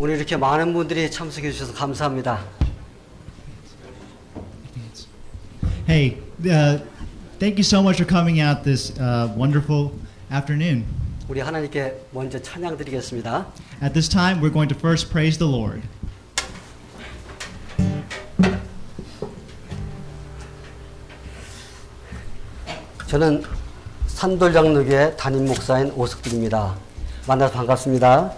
오늘 이렇게 많은 분들이 참석해 주셔서 감사합니다. Hey, thank you so much for coming out this wonderful afternoon. 우리 하나님께 먼저 찬양 드리겠습니다. At this time, we're going to first praise the Lord. 저는 산돌장로교회 담임 목사인 오석길입니다. 만나서 반갑습니다.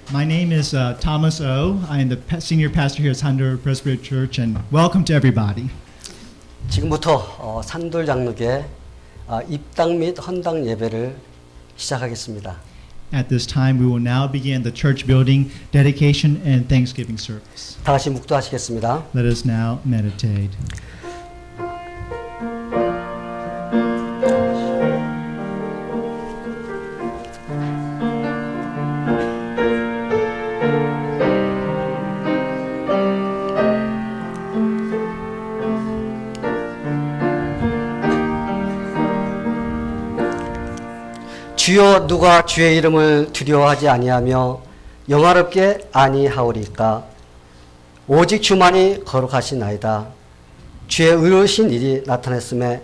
My name is Thomas O. I'm the senior pastor here at Sandor Presbyterian Church, and welcome to everybody. 지금부터 산돌장로교회 입당 및 헌당 예배를 시작하겠습니다. At this time, we will now begin the church building dedication and Thanksgiving service. 다 같이 묵도하시겠습니다. Let us now meditate. 주여 누가 주의 이름을 두려워하지 아니하며 영화롭게 아니하오리까. 오직 주만이 거룩하시나이다. 주의 의로우신 일이 나타났음에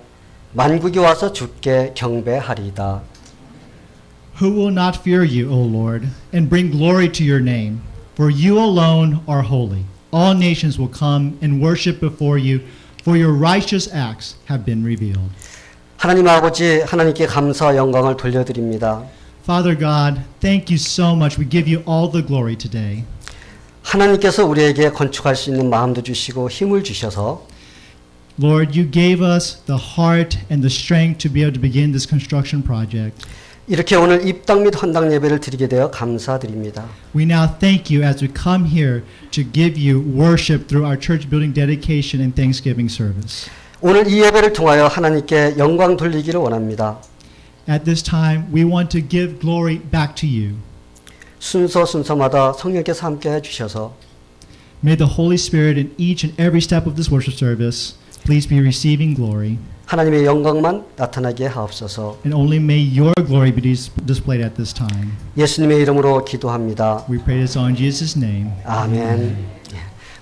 만국이 와서 주께 경배하리이다. Who will not fear you, O Lord, and bring glory to your name? For you alone are holy. All nations will come and worship before you, for your righteous acts have been revealed. 하나님 아버지, 하나님께 감사와 영광을 돌려드립니다. Father God, thank you so much. We give you all the glory today. 하나님께서 우리에게 건축할 수 있는 마음도 주시고 힘을 주셔서 Lord, you gave us the heart and the strength to be able to begin this construction project. 이렇게 오늘 입당 및 헌당 예배를 드리게 되어 감사드립니다. We now thank you as we come here to give you worship through our church building dedication and Thanksgiving service. 오늘 이 예배를 통하여 하나님께 영광 돌리기를 원합니다. At this time, we want to give glory back to you. 순서마다 성령께서 함께 해주셔서 May the Holy Spirit in each and every step of this worship service please be receiving glory. 하나님의 영광만 나타나게 하옵소서. And only may your glory be displayed at this time. 예수님의 이름으로 기도합니다. We pray this all in Jesus' name. 아멘.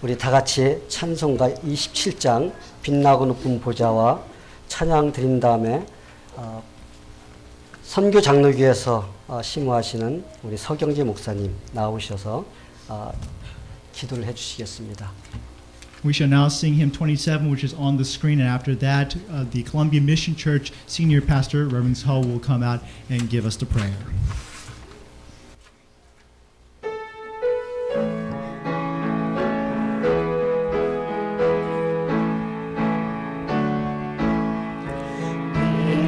우리 다 같이 찬송가 27장 빛나고 높은 보좌와 찬양 드린 다음에 선교 장로교에서 심호하시는 우리 서경재 목사님 나오셔서 기도를 해주시겠습니다. We shall now sing hymn 27, which is on the screen, and after that, the Columbia Mission Church senior pastor, Reverend Hull, will come out and give us the prayer.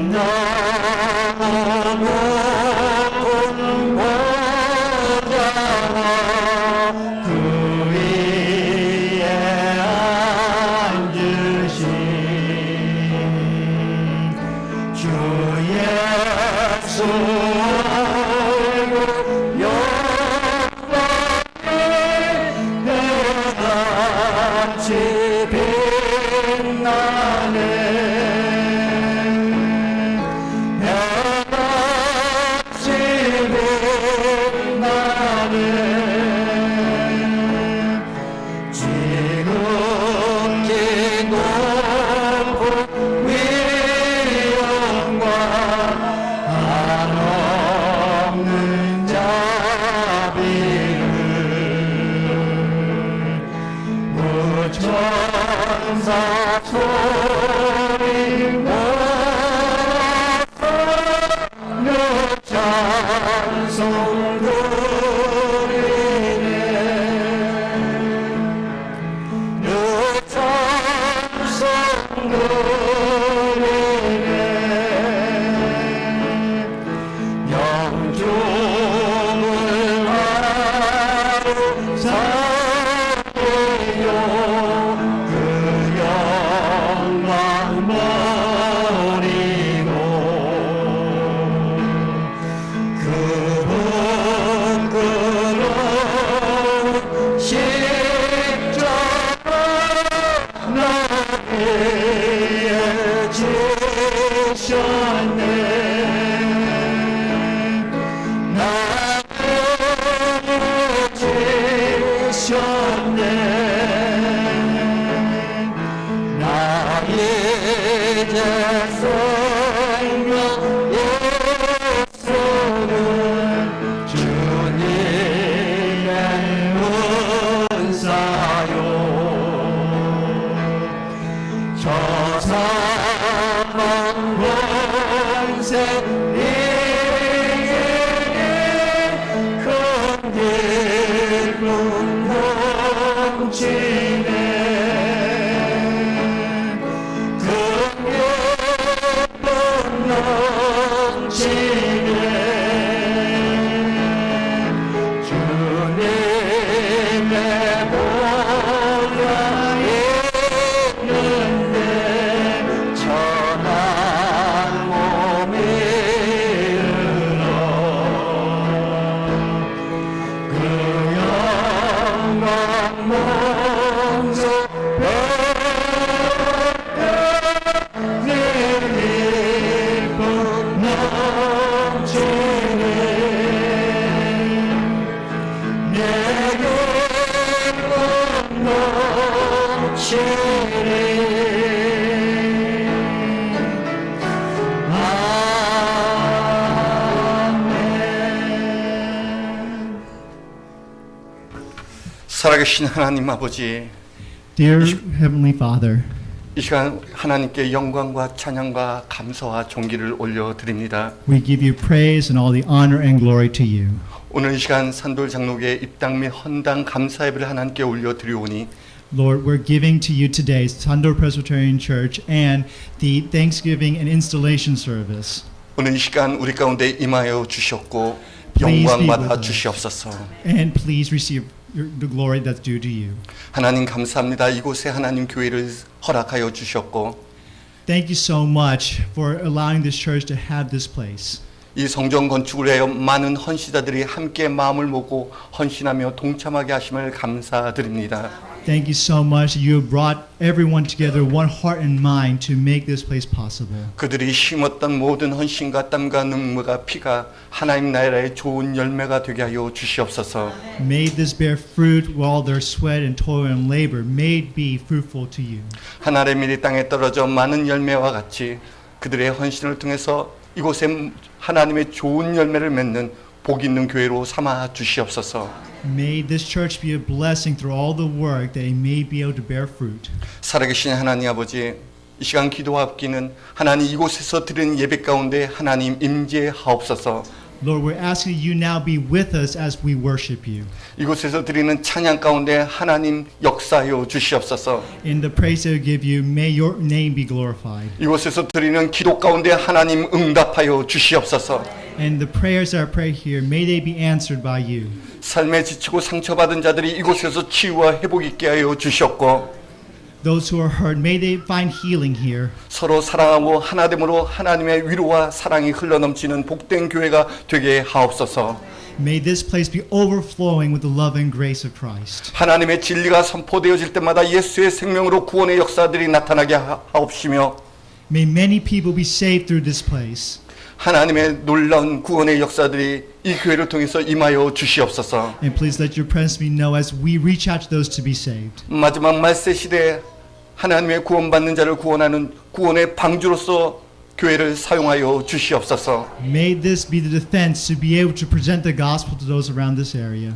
나를 살아계신 하나님 아버지, Dear Heavenly Father, 이 시간 하나님께 영광과 찬양과 감사와 존귀를 올려드립니다. we give you praise and all the honor and glory to you. 오늘 이 시간 산돌 장로교회 입당 및 헌당 감사 예배를 하나님께 올려드리오니 Lord, we're giving to you today Sandor Presbyterian Church and the Thanksgiving and Installation Service. 오늘 이 시간 우리 가운데 임하여 주셨고 Please 영광 be 받아 with us. 주시옵소서. And please receive the glory that's due to you. 하나님 감사합니다. 이곳에 하나님 교회를 허락하여 주셨고 Thank you so much for allowing this church to have this place. 이 성전 건축을 위하여 많은 헌신자들이 함께 마음을 모고 헌신하며 동참하게 하심을 감사드립니다. Thank you so much. You have brought everyone together, one heart and mind, to make this place possible. 그들이 심었던 모든 헌신과 땀과 눈물과 피가 하나님 나라의 좋은 열매가 되게 하여 주시옵소서. May this bear fruit while their sweat and toil and labor may be fruitful to you. 하나님의 밀이 땅에 떨어져 많은 열매와 같이 그들의 헌신을 통해서 이곳에 하나님의 좋은 열매를 맺는 복 있는 교회로 삼아 주시옵소서. May this church be a blessing through all the work that it may be able to bear fruit. 살아계신 하나님 아버지, 이 시간 기도합기는 하나님 이곳에서 드리는 예배 가운데 하나님 임재하옵소서. Lord, we're asking you now be with us as we worship you. 이곳에서 드리는 찬양 가운데 하나님 역사하여 주시옵소서. In the praise that we give you, may your name be glorified. 이곳에서 드리는 기도 가운데 하나님 응답하여 주시옵소서. And the prayers that are prayed here, may they be answered by you. 삶에 지치고 상처받은 자들이 이곳에서 치유와 회복 있게 하여 주셨고 Those who are hurt, may they find healing here. 서로 사랑하고 하나됨으로 하나님의 위로와 사랑이 흘러넘치는 복된 교회가 되게 하옵소서. May this place be overflowing with the love and grace of Christ. 하나님의 진리가 선포되어질 때마다 예수의 생명으로 구원의 역사들이 나타나게 하옵시며 May many people be saved through this place. 하나님의 놀라운 구원의 역사들이 이 교회를 통해서 임하여 주시옵소서. And please let your presence be known as we reach out to those to be saved. 마지막 말세 시대에 하나님의 구원받는 자를 구원하는 구원의 방주로서 교회를 사용하여 주시옵소서. May this be the defense to be able to present the gospel to those around this area.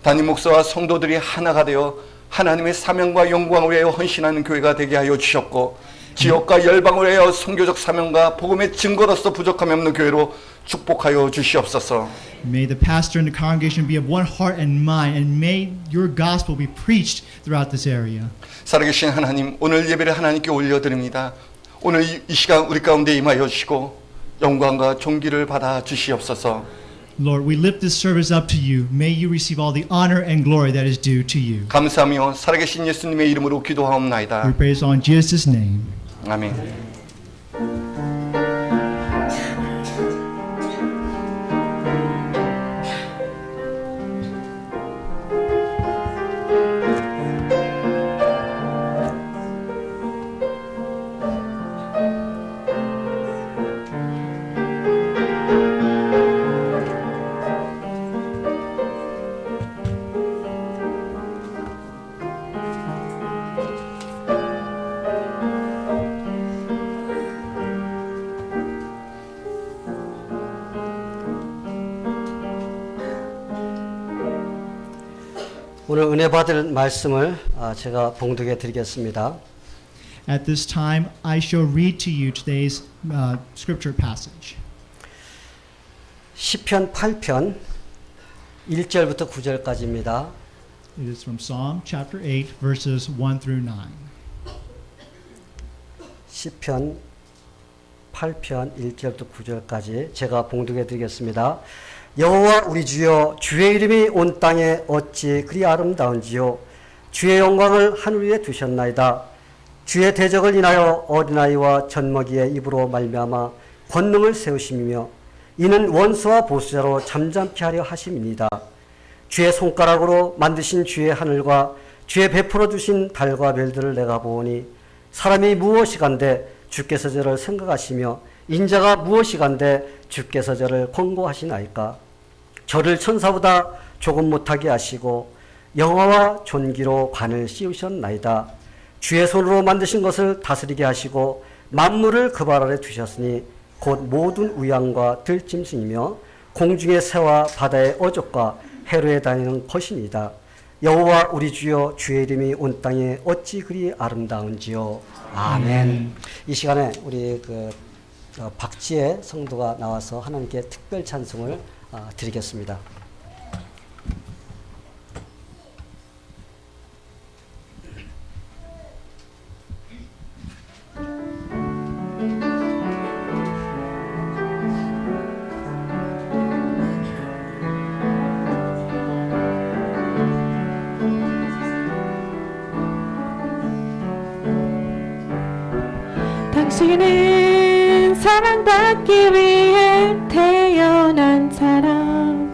담임 목사와 성도들이 하나가 되어 하나님의 사명과 영광을 위하여 헌신하는 교회가 되게 하여 주셨고 지역과 열방을 위하여 선교적 사명과 복음의 증거로서 부족함이 없는 교회로 축복하여 주시옵소서. May the pastor and the congregation be of one heart and mind, and may your gospel be preached throughout this area. 살아계신 하나님, 오늘 예배를 하나님께 올려드립니다. 오늘 이 시간 우리 가운데 임하여 주시고 영광과 존귀를 받아 주시옵소서. Lord, we lift this service up to you. May you receive all the honor and glory that is due to you. 감사하며 살아계신 예수님의 이름으로 We 기도하옵나이다. praise on Jesus' name. 아멘. 오늘 은혜 받을 말씀을 제가 봉독해 드리겠습니다. At this time, I shall read to you today's scripture passage. 시편 8편 1절부터 9절까지입니다. It is from Psalm chapter 8, verses 1 through 9. 시편 8편 1절부터 9절까지 제가 봉독해 드리겠습니다. 여호와 우리 주여, 주의 이름이 온 땅에 어찌 그리 아름다운지요. 주의 영광을 하늘 위에 두셨나이다. 주의 대적을 인하여 어린아이와 젖먹이의 입으로 말미암아 권능을 세우심이며 이는 원수와 보수자로 잠잠케 하려 하심이니이다. 주의 손가락으로 만드신 주의 하늘과 주의 베풀어 주신 달과 별들을 내가 보오니 사람이 무엇이간데 주께서 저를 생각하시며 인자가 무엇이간데 주께서 저를 권고하시나이까. 저를 천사보다 조금 못하게 하시고 영화와 존귀로 관을 씌우셨나이다. 주의 손으로 만드신 것을 다스리게 하시고 만물을 그 발 아래 두셨으니 곧 모든 우양과 들짐승이며 공중의 새와 바다의 어족과 해로에 다니는 것이니이다. 여호와 우리 주여, 주의 이름이 온 땅에 어찌 그리 아름다운지요. 아멘. 이 시간에 우리 박지혜 성도가 나와서 하나님께 특별 찬송을 드리겠습니다. 당신은 사랑받기 위해 태어난 사람.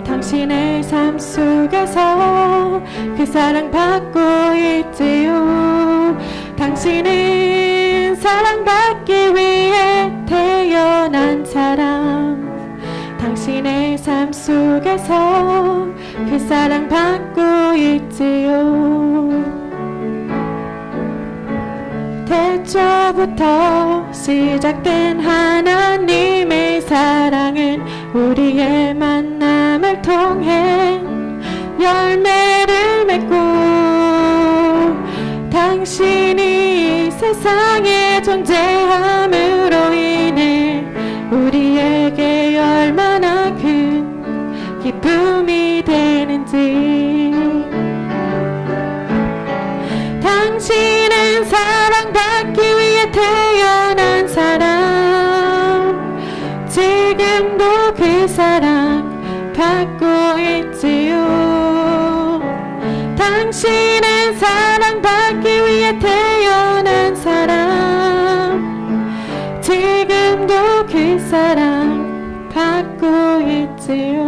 당신의 삶 속에서 그 사랑받고 있지요. 당신은 사랑받기 위해 태어난 사람. 당신의 삶 속에서 그 사랑받고 있지요. 태초부터 시작된 하나님의 사랑은 우리의 만남을 통해 열매를 맺고 당신이 세상에 존재함으로 인해 우리에게 얼마나 큰 기쁨이 되는지. 당신은 사랑받기 위해 태어난 사람. 지금도 그 사랑 받고 있지요. 당신은 사랑받기 위해 태어난 사람. 지금도 그 사랑 받고 있지요.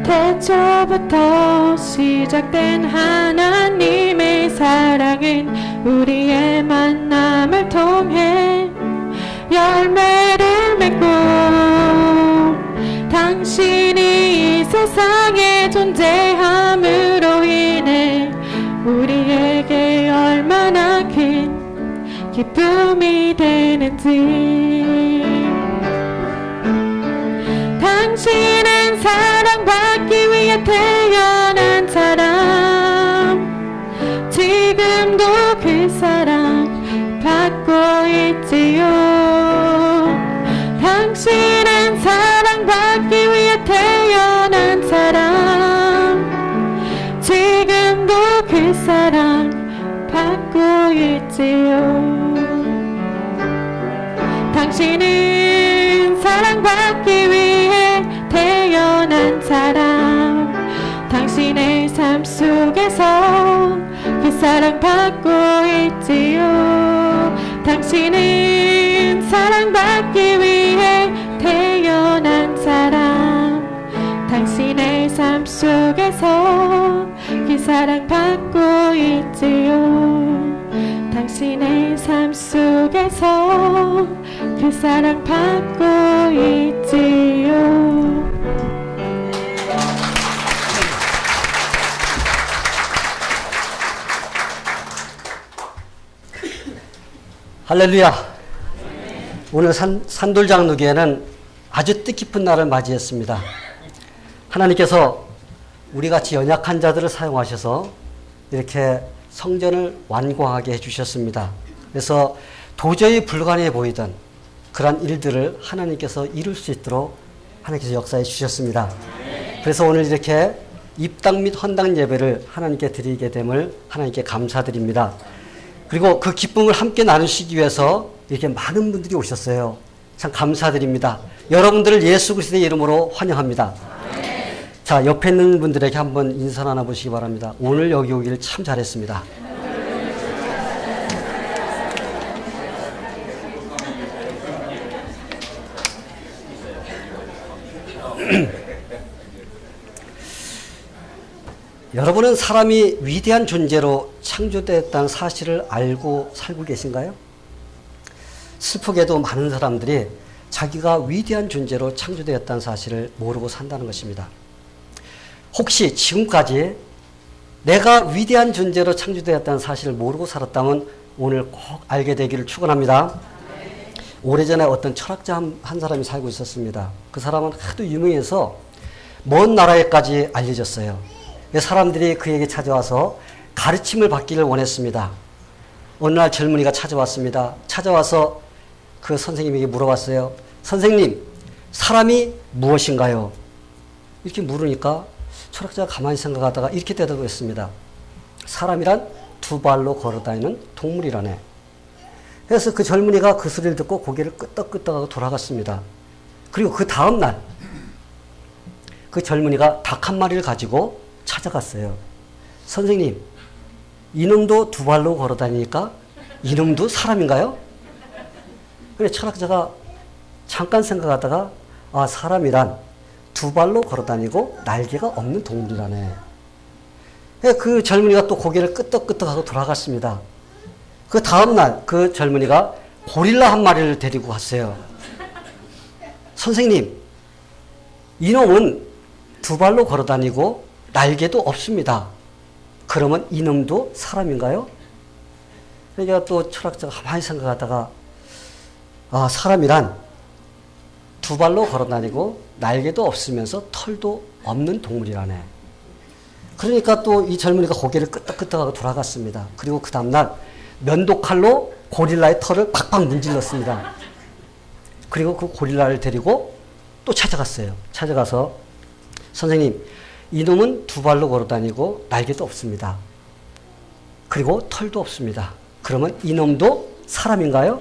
태초부터 시작된 하나님의 사랑은 우리의 만남을 통해 열매를 맺고 당신이 이 세상에 존재함으로 인해 우리에게 얼마나 큰 기쁨이 되는지. 당신은 사랑받기 위해 태어난 사람. 지금도 그 사랑 받고 있지요. 당신은 사랑받기 위해 태어난 사람. 지금도 그 사랑 받고 있지요. 당신은 사랑받기 위해 태어난 사람. 당신의 삶 속에서 그 사랑받고 있지요. 당신은 사랑받기 위해 태어난 사람. 당신의 삶 속에서 그 사랑받고 있지요. 당신의 삶 속에서 그 사랑받고 있지요. 할렐루야. 오늘 산돌장로교회는 아주 뜻깊은 날을 맞이했습니다. 하나님께서 우리같이 연약한 자들을 사용하셔서 이렇게 성전을 완공하게 해주셨습니다. 그래서 도저히 불가능해 보이던 그러한 일들을 하나님께서 이룰 수 있도록 하나님께서 역사해 주셨습니다. 그래서 오늘 이렇게 입당 및 헌당 예배를 하나님께 드리게 됨을 하나님께 감사드립니다. 그리고 그 기쁨을 함께 나누시기 위해서 이렇게 많은 분들이 오셨어요. 참 감사드립니다. 여러분들을 예수 그리스도의 이름으로 환영합니다. 자, 옆에 있는 분들에게 한번 인사 나눠보시기 바랍니다. 오늘 여기 오기를 참 잘했습니다. 여러분은 사람이 위대한 존재로 창조되었다는 사실을 알고 살고 계신가요? 슬프게도 많은 사람들이 자기가 위대한 존재로 창조되었다는 사실을 모르고 산다는 것입니다. 혹시 지금까지 내가 위대한 존재로 창조되었다는 사실을 모르고 살았다면 오늘 꼭 알게 되기를 축원합니다. 오래전에 어떤 철학자 한 사람이 살고 있었습니다. 그 사람은 하도 유명해서 먼 나라에까지 알려졌어요. 사람들이 그에게 찾아와서 가르침을 받기를 원했습니다. 어느 날 젊은이가 찾아왔습니다. 찾아와서 그 선생님에게 물어봤어요. 선생님, 사람이 무엇인가요? 이렇게 물으니까 철학자가 가만히 생각하다가 이렇게 대답했습니다. 사람이란 두 발로 걸어다니는 동물이라네. 그래서 그 젊은이가 그 소리를 듣고 고개를 끄덕끄덕하고 돌아갔습니다. 그리고 그 다음 날 그 젊은이가 닭 한 마리를 가지고 찾아갔어요. 선생님, 이놈도 두 발로 걸어다니니까 이놈도 사람인가요? 그래 철학자가 잠깐 생각하다가 아, 사람이란 두 발로 걸어다니고 날개가 없는 동물이라네. 그 젊은이가 또 고개를 끄덕끄덕하고 돌아갔습니다. 그 다음날 그 젊은이가 고릴라 한 마리를 데리고 갔어요. 선생님, 이놈은 두 발로 걸어다니고 날개도 없습니다. 그러면 이놈도 사람인가요? 그러니까 또 철학자가 가만히 생각하다가 아, 사람이란 두 발로 걸어다니고 날개도 없으면서 털도 없는 동물이라네. 그러니까 또 이 젊은이가 고개를 끄덕끄덕하고 돌아갔습니다. 그리고 그 다음날 면도칼로 고릴라의 털을 팍팍 문질렀습니다. 그리고 그 고릴라를 데리고 또 찾아갔어요. 찾아가서 선생님, 이놈은 두 발로 걸어다니고 날개도 없습니다. 그리고 털도 없습니다. 그러면 이놈도 사람인가요?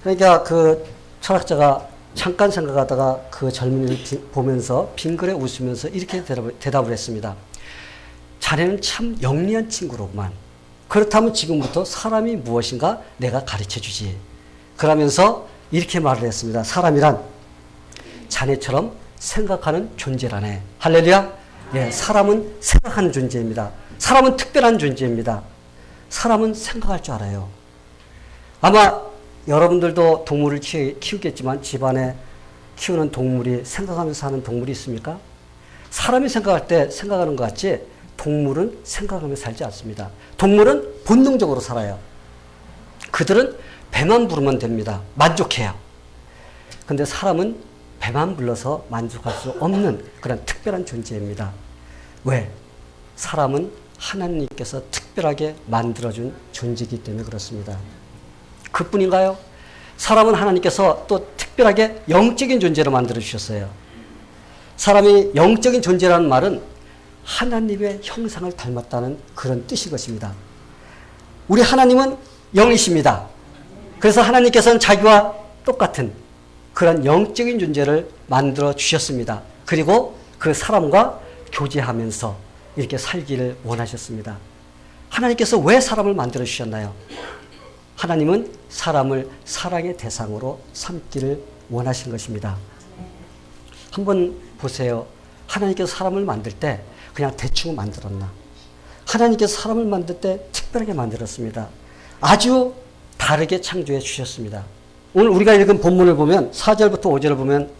그러니까 그 철학자가 잠깐 생각하다가 그 젊은이를 보면서 빙그레 웃으면서 이렇게 대답을 했습니다. 자네는 참 영리한 친구로구만. 그렇다면 지금부터 사람이 무엇인가 내가 가르쳐 주지. 그러면서 이렇게 말을 했습니다. 사람이란 자네처럼 생각하는 존재라네. 할렐루야. 예, 사람은 생각하는 존재입니다. 사람은 특별한 존재입니다. 사람은 생각할 줄 알아요. 아마 여러분들도 동물을 키우겠지만 집안에 키우는 동물이 생각하면서 사는 동물이 있습니까? 사람이 생각할 때 생각하는 것 같이 동물은 생각하면서 살지 않습니다. 동물은 본능적으로 살아요. 그들은 배만 부르면 됩니다. 만족해요. 근데 사람은 배만 불러서 만족할 수 없는 그런 특별한 존재입니다. 왜? 사람은 하나님께서 특별하게 만들어준 존재이기 때문에 그렇습니다. 그뿐인가요? 사람은 하나님께서 또 특별하게 영적인 존재로 만들어주셨어요. 사람이 영적인 존재라는 말은 하나님의 형상을 닮았다는 그런 뜻인 것입니다. 우리 하나님은 영이십니다. 그래서 하나님께서는 자기와 똑같은 그런 영적인 존재를 만들어 주셨습니다. 그리고 그 사람과 교제하면서 이렇게 살기를 원하셨습니다. 하나님께서 왜 사람을 만들어 주셨나요? 하나님은 사람을 사랑의 대상으로 삼기를 원하신 것입니다. 한번 보세요. 하나님께서 사람을 만들 때 그냥 대충 만들었나? 하나님께서 사람을 만들 때 특별하게 만들었습니다. 아주 다르게 창조해 주셨습니다. 오늘 우리가 읽은 본문을 보면 4절부터 5절을 보면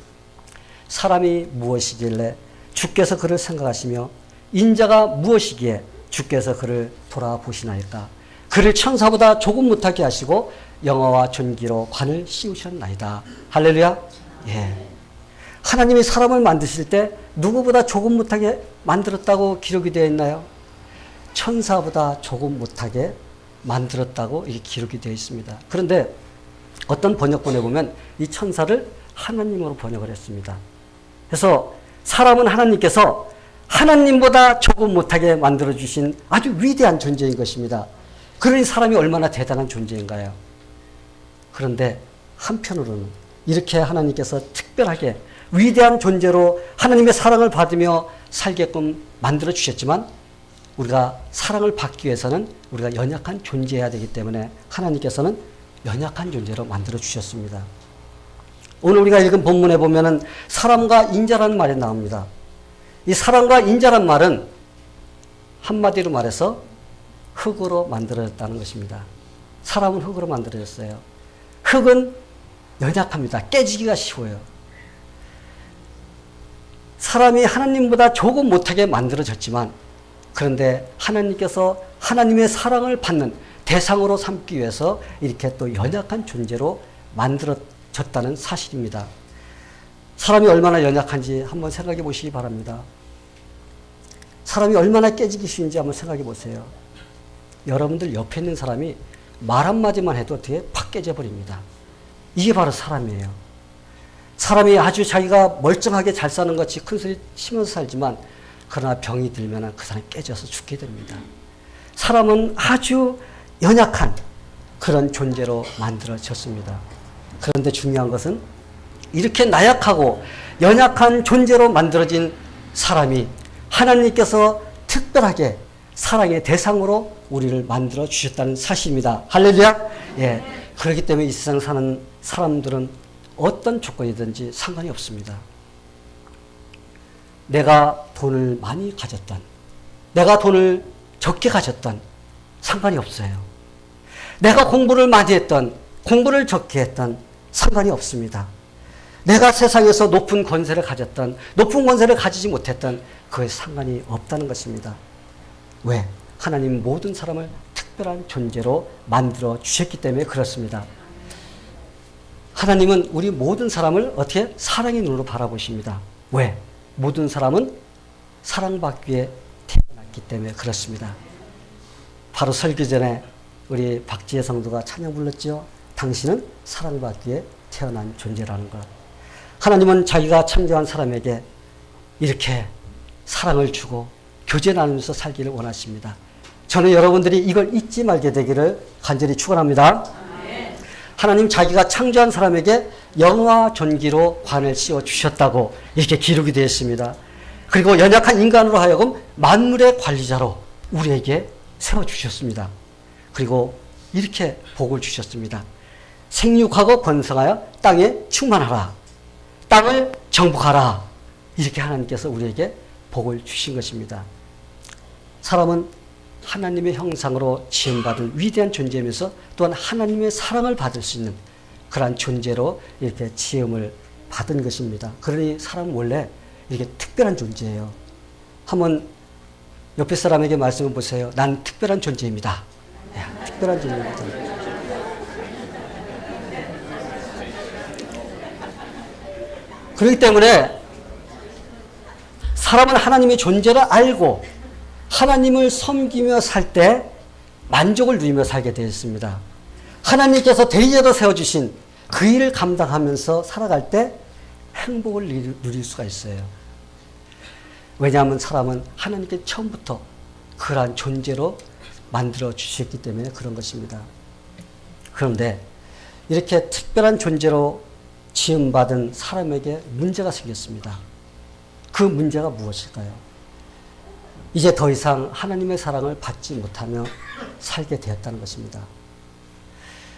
사람이 무엇이길래 주께서 그를 생각하시며 인자가 무엇이기에 주께서 그를 돌아보시나이까. 그를 천사보다 조금 못하게 하시고 영화와 존귀로 관을 씌우셨나이다. 할렐루야. 예. 하나님이 사람을 만드실 때 누구보다 조금 못하게 만들었다고 기록이 되어 있나요? 천사보다 조금 못하게 만들었다고 이게 기록이 되어 있습니다. 그런데 어떤 번역본에 보면 이 천사를 하나님으로 번역을 했습니다. 그래서 사람은 하나님께서 하나님보다 조금 못하게 만들어주신 아주 위대한 존재인 것입니다. 그러니 사람이 얼마나 대단한 존재인가요? 그런데 한편으로는 이렇게 하나님께서 특별하게 위대한 존재로 하나님의 사랑을 받으며 살게끔 만들어주셨지만 우리가 사랑을 받기 위해서는 우리가 연약한 존재여야 되기 때문에 하나님께서는 연약한 존재로 만들어주셨습니다. 오늘 우리가 읽은 본문에 보면은 사람과 인자라는 말이 나옵니다. 이 사람과 인자란 말은 한마디로 말해서 흙으로 만들어졌다는 것입니다. 사람은 흙으로 만들어졌어요. 흙은 연약합니다. 깨지기가 쉬워요. 사람이 하나님보다 조금 못하게 만들어졌지만 그런데 하나님께서 하나님의 사랑을 받는 대상으로 삼기 위해서 이렇게 또 연약한 존재로 만들어졌다는 사실입니다. 사람이 얼마나 연약한지 한번 생각해 보시기 바랍니다. 사람이 얼마나 깨지기 쉬운지 한번 생각해 보세요. 여러분들 옆에 있는 사람이 말 한마디만 해도 어떻게 팍 깨져버립니다. 이게 바로 사람이에요. 사람이 아주 자기가 멀쩡하게 잘 사는 것이 큰 소리 치면서 살지만 그러나 병이 들면 그 사람이 깨져서 죽게 됩니다. 사람은 아주 연약한 그런 존재로 만들어졌습니다. 그런데 중요한 것은 이렇게 나약하고 연약한 존재로 만들어진 사람이 하나님께서 특별하게 사랑의 대상으로 우리를 만들어 주셨다는 사실입니다. 할렐루야. 예. 그렇기 때문에 이 세상 사는 사람들은 어떤 조건이든지 상관이 없습니다. 내가 돈을 많이 가졌던, 내가 돈을 적게 가졌던 상관이 없어요. 내가 공부를 많이 했던, 공부를 적게 했던 상관이 없습니다. 내가 세상에서 높은 권세를 가졌던, 높은 권세를 가지지 못했던 그에 상관이 없다는 것입니다. 왜? 하나님 모든 사람을 특별한 존재로 만들어 주셨기 때문에 그렇습니다. 하나님은 우리 모든 사람을 어떻게 사랑의 눈으로 바라보십니다. 왜? 모든 사람은 사랑받기 위해 태어났기 때문에 그렇습니다. 바로 설교 전에 우리 박지혜 성도가 찬양 불렀죠. 당신은 사랑받기 위해 태어난 존재라는 것. 하나님은 자기가 창조한 사람에게 이렇게 사랑을 주고 교제 나누면서 살기를 원하십니다. 저는 여러분들이 이걸 잊지 말게 되기를 간절히 축원합니다. 하나님 자기가 창조한 사람에게 영화 존귀로 관을 씌워 주셨다고 이렇게 기록이 되어 있습니다. 그리고 연약한 인간으로 하여금 만물의 관리자로 우리에게 세워주셨습니다. 그리고 이렇게 복을 주셨습니다. 생육하고 번성하여 땅에 충만하라. 땅을 정복하라. 이렇게 하나님께서 우리에게 복을 주신 것입니다. 사람은 하나님의 형상으로 지음받은 위대한 존재이면서 또한 하나님의 사랑을 받을 수 있는 그러한 존재로 이렇게 지음을 받은 것입니다. 그러니 사람은 원래 이렇게 특별한 존재예요. 한번 옆에 사람에게 말씀해 보세요. 난 특별한 존재입니다. 네, 특별한 존재입니다. 그렇기 때문에 사람은 하나님의 존재를 알고 하나님을 섬기며 살 때 만족을 누리며 살게 되어 있습니다. 하나님께서 대리자로 세워주신 그 일을 감당하면서 살아갈 때 행복을 누릴 수가 있어요. 왜냐하면 사람은 하나님께 처음부터 그러한 존재로 만들어 주셨기 때문에 그런 것입니다. 그런데 이렇게 특별한 존재로 지음받은 사람에게 문제가 생겼습니다. 그 문제가 무엇일까요? 이제 더 이상 하나님의 사랑을 받지 못하며 살게 되었다는 것입니다.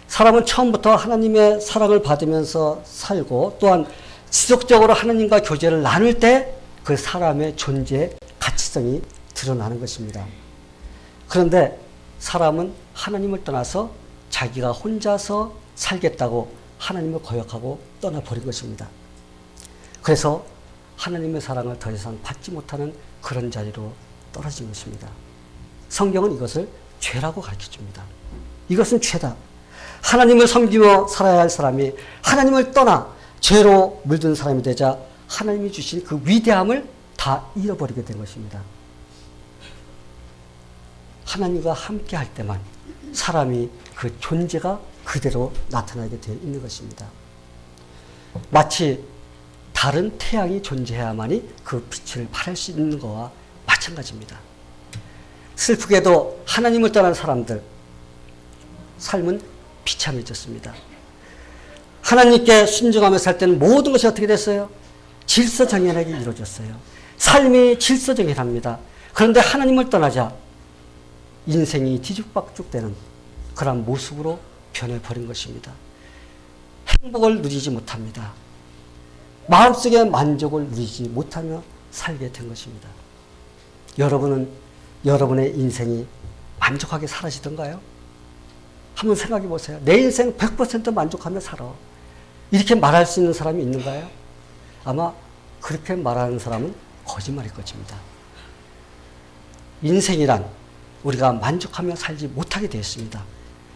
사람은 처음부터 하나님의 사랑을 받으면서 살고 또한 지속적으로 하나님과 교제를 나눌 때 그 사람의 존재의 가치성이 드러나는 것입니다. 그런데 사람은 하나님을 떠나서 자기가 혼자서 살겠다고 하나님을 거역하고 떠나버린 것입니다. 그래서 하나님의 사랑을 더 이상 받지 못하는 그런 자리로 떨어진 것입니다. 성경은 이것을 죄라고 가르쳐줍니다. 이것은 죄다. 하나님을 섬기며 살아야 할 사람이 하나님을 떠나 죄로 물든 사람이 되자 하나님이 주신 그 위대함을 다 잃어버리게 된 것입니다. 하나님과 함께 할 때만 사람이 그 존재가 그대로 나타나게 되어 있는 것입니다. 마치 다른 태양이 존재해야만이 그 빛을 발할 수 있는 것과 마찬가지입니다. 슬프게도 하나님을 떠난 사람들 삶은 비참해졌습니다. 하나님께 순종하며 살 때는 모든 것이 어떻게 됐어요? 질서정연하게 이루어졌어요. 삶이 질서정연합니다. 그런데 하나님을 떠나자 인생이 뒤죽박죽되는 그런 모습으로 변해버린 것입니다. 행복을 누리지 못합니다. 마음속에 만족을 누리지 못하며 살게 된 것입니다. 여러분은 여러분의 인생이 만족하게 살아지던가요? 한번 생각해 보세요. 내 인생 100% 만족하며 살아. 이렇게 말할 수 있는 사람이 있는가요? 아마 그렇게 말하는 사람은 거짓말일 것입니다. 인생이란 우리가 만족하며 살지 못하게 되었습니다.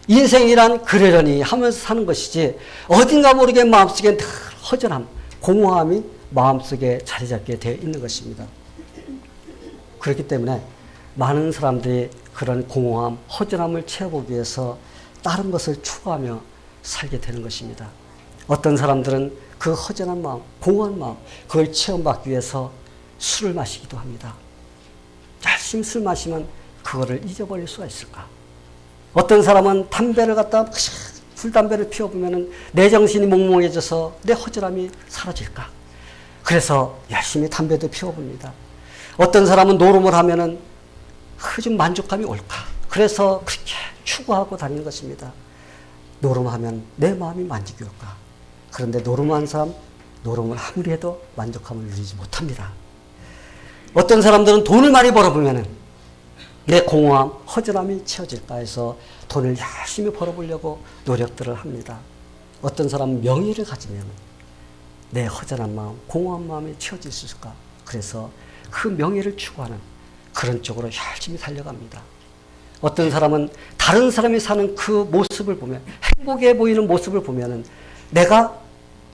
인생이란 그러려니 하면서 사는 것이지 어딘가 모르게 마음속에 늘 허전함, 공허함이 마음속에 자리 잡게 되어 있는 것입니다. 그렇기 때문에 많은 사람들이 그런 공허함, 허전함을 채워보기 위해서 다른 것을 추구하며 살게 되는 것입니다. 어떤 사람들은 그 허전한 마음, 공허한 마음, 그걸 체험받기 위해서 술을 마시기도 합니다. 열심히 술 마시면 그거를 잊어버릴 수가 있을까? 어떤 사람은 담배를 갖다 풀담배를 피워보면 내 정신이 몽롱해져서 내 허전함이 사라질까? 그래서 열심히 담배도 피워봅니다. 어떤 사람은 노름을 하면은 좀 만족감이 올까? 그래서 그렇게 추구하고 다니는 것입니다. 노름하면 내 마음이 만족이 올까? 그런데 노름한 사람, 노름을 아무리 해도 만족감을 누리지 못합니다. 어떤 사람들은 돈을 많이 벌어보면은 내 공허함, 허전함이 채워질까 해서 돈을 열심히 벌어보려고 노력들을 합니다. 어떤 사람은 명예를 가지면 내 허전한 마음, 공허한 마음이 채워질 수 있을까? 그래서 그 명예를 추구하는 그런 쪽으로 열심히 달려갑니다. 어떤 사람은 다른 사람이 사는 그 모습을 보면, 행복해 보이는 모습을 보면은 내가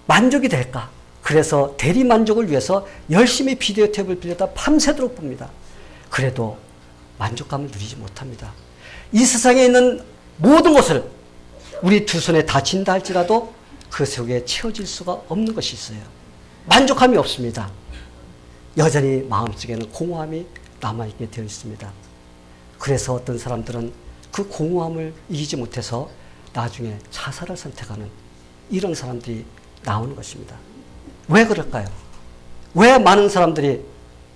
만족이 될까? 그래서 대리 만족을 위해서 열심히 비디오 탭을 빌려다 밤새도록 봅니다. 그래도 만족감을 누리지 못합니다. 이 세상에 있는 모든 것을 우리 두 손에 다 쥔다 할지라도 그 속에 채워질 수가 없는 것이 있어요. 만족감이 없습니다. 여전히 마음속에는 공허함이 남아있게 되어 있습니다. 그래서 어떤 사람들은 그 공허함을 이기지 못해서 나중에 자살을 선택하는 이런 사람들이 나오는 것입니다. 왜 그럴까요? 왜 많은 사람들이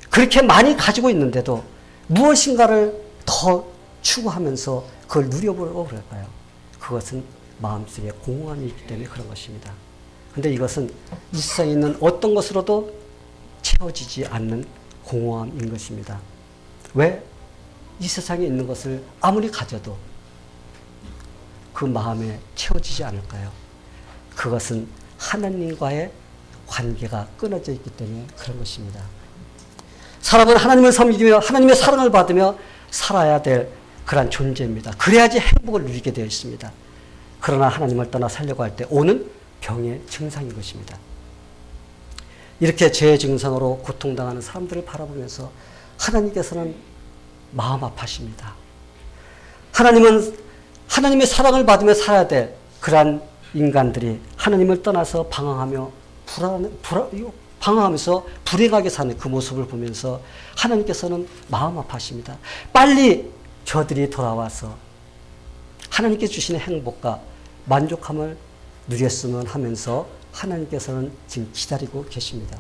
그렇게 많이 가지고 있는데도 무엇인가를 더 추구하면서 그걸 누려보려고 그럴까요? 그것은 마음속에 공허함이 있기 때문에 그런 것입니다. 그런데 이것은 이 세상에 있는 어떤 것으로도 채워지지 않는 공허함인 것입니다. 왜? 이 세상에 있는 것을 아무리 가져도 그 마음에 채워지지 않을까요? 그것은 하나님과의 관계가 끊어져 있기 때문에 그런 것입니다. 사람은 하나님을 섬기며 하나님의 사랑을 받으며 살아야 될 그러한 존재입니다. 그래야지 행복을 누리게 되어 있습니다. 그러나 하나님을 떠나 살려고 할 때 오는 병의 증상인 것입니다. 이렇게 죄의 증상으로 고통당하는 사람들을 바라보면서 하나님께서는 마음 아파하십니다. 하나님은 하나님의 사랑을 받으며 살아야 될 그러한 인간들이 하나님을 떠나서 방황하면서 불행하게 사는 그 모습을 보면서 하나님께서는 마음 아파하십니다. 빨리 저들이 돌아와서 하나님께 주시는 행복과 만족함을 누렸으면 하면서 하나님께서는 지금 기다리고 계십니다.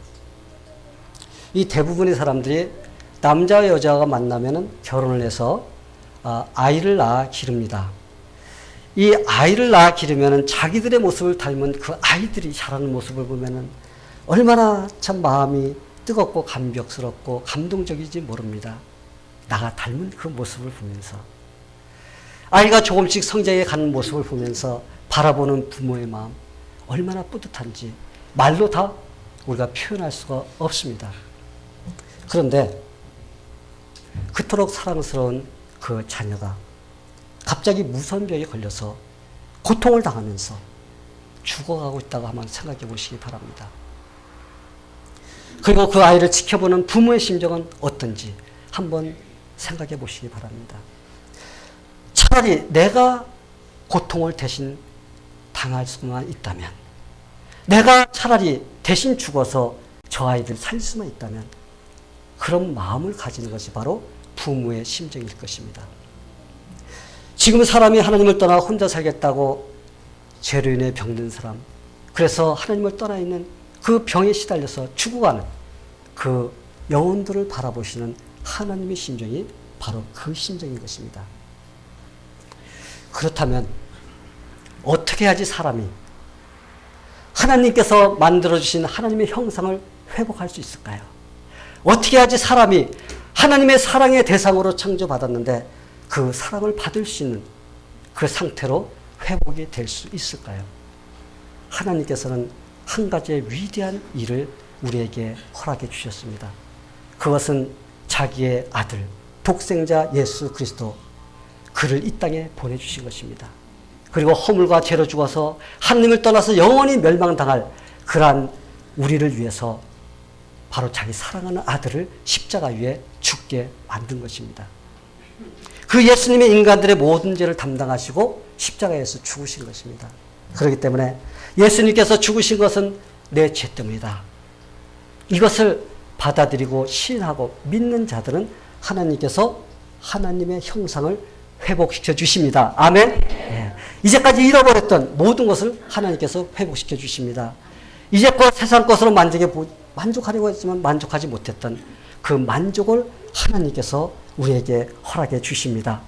이 대부분의 사람들이 남자와 여자가 만나면 결혼을 해서 아이를 낳아 기릅니다. 이 아이를 낳아 기르면 자기들의 모습을 닮은 그 아이들이 자라는 모습을 보면 얼마나 참 마음이 뜨겁고 감격스럽고 감동적이지 모릅니다. 나가 닮은 그 모습을 보면서 아이가 조금씩 성장해 가는 모습을 보면서 바라보는 부모의 마음 얼마나 뿌듯한지 말로 다 우리가 표현할 수가 없습니다. 그런데 그토록 사랑스러운 그 자녀가 갑자기 무선병에 걸려서 고통을 당하면서 죽어가고 있다고 한번 생각해 보시기 바랍니다. 그리고 그 아이를 지켜보는 부모의 심정은 어떤지 한번 생각해 보시기 바랍니다. 차라리 내가 고통을 대신 당할 수만 있다면, 내가 차라리 대신 죽어서 저 아이들 살릴 수만 있다면, 그런 마음을 가지는 것이 바로 부모의 심정일 것입니다. 지금 사람이 하나님을 떠나 혼자 살겠다고 죄로 인해 병든 사람, 그래서 하나님을 떠나 있는 그 병에 시달려서 죽어가는 그 영혼들을 바라보시는 하나님의 심정이 바로 그 심정인 것입니다. 그렇다면 어떻게 해야지 사람이 하나님께서 만들어주신 하나님의 형상을 회복할 수 있을까요? 어떻게 해야지 사람이 하나님의 사랑의 대상으로 창조받았는데 그 사랑을 받을 수 있는 그 상태로 회복이 될 수 있을까요? 하나님께서는 한 가지의 위대한 일을 우리에게 허락해 주셨습니다. 그것은 자기의 아들, 독생자 예수 그리스도, 그를 이 땅에 보내주신 것입니다. 그리고 허물과 죄로 죽어서 하나님을 떠나서 영원히 멸망당할 그러한 우리를 위해서 바로 자기 사랑하는 아들을 십자가 위에 죽게 만든 것입니다. 그 예수님의 인간들의 모든 죄를 담당하시고 십자가에서 죽으신 것입니다. 그렇기 때문에 예수님께서 죽으신 것은 내 죄 때문이다. 이것을 받아들이고 시인하고 믿는 자들은 하나님께서 하나님의 형상을 회복시켜 주십니다. 아멘. 예. 이제까지 잃어버렸던 모든 것을 하나님께서 회복시켜 주십니다. 이제껏 세상 것으로 만족하려고 했지만 만족하지 못했던 그 만족을 하나님께서 우리에게 허락해 주십니다.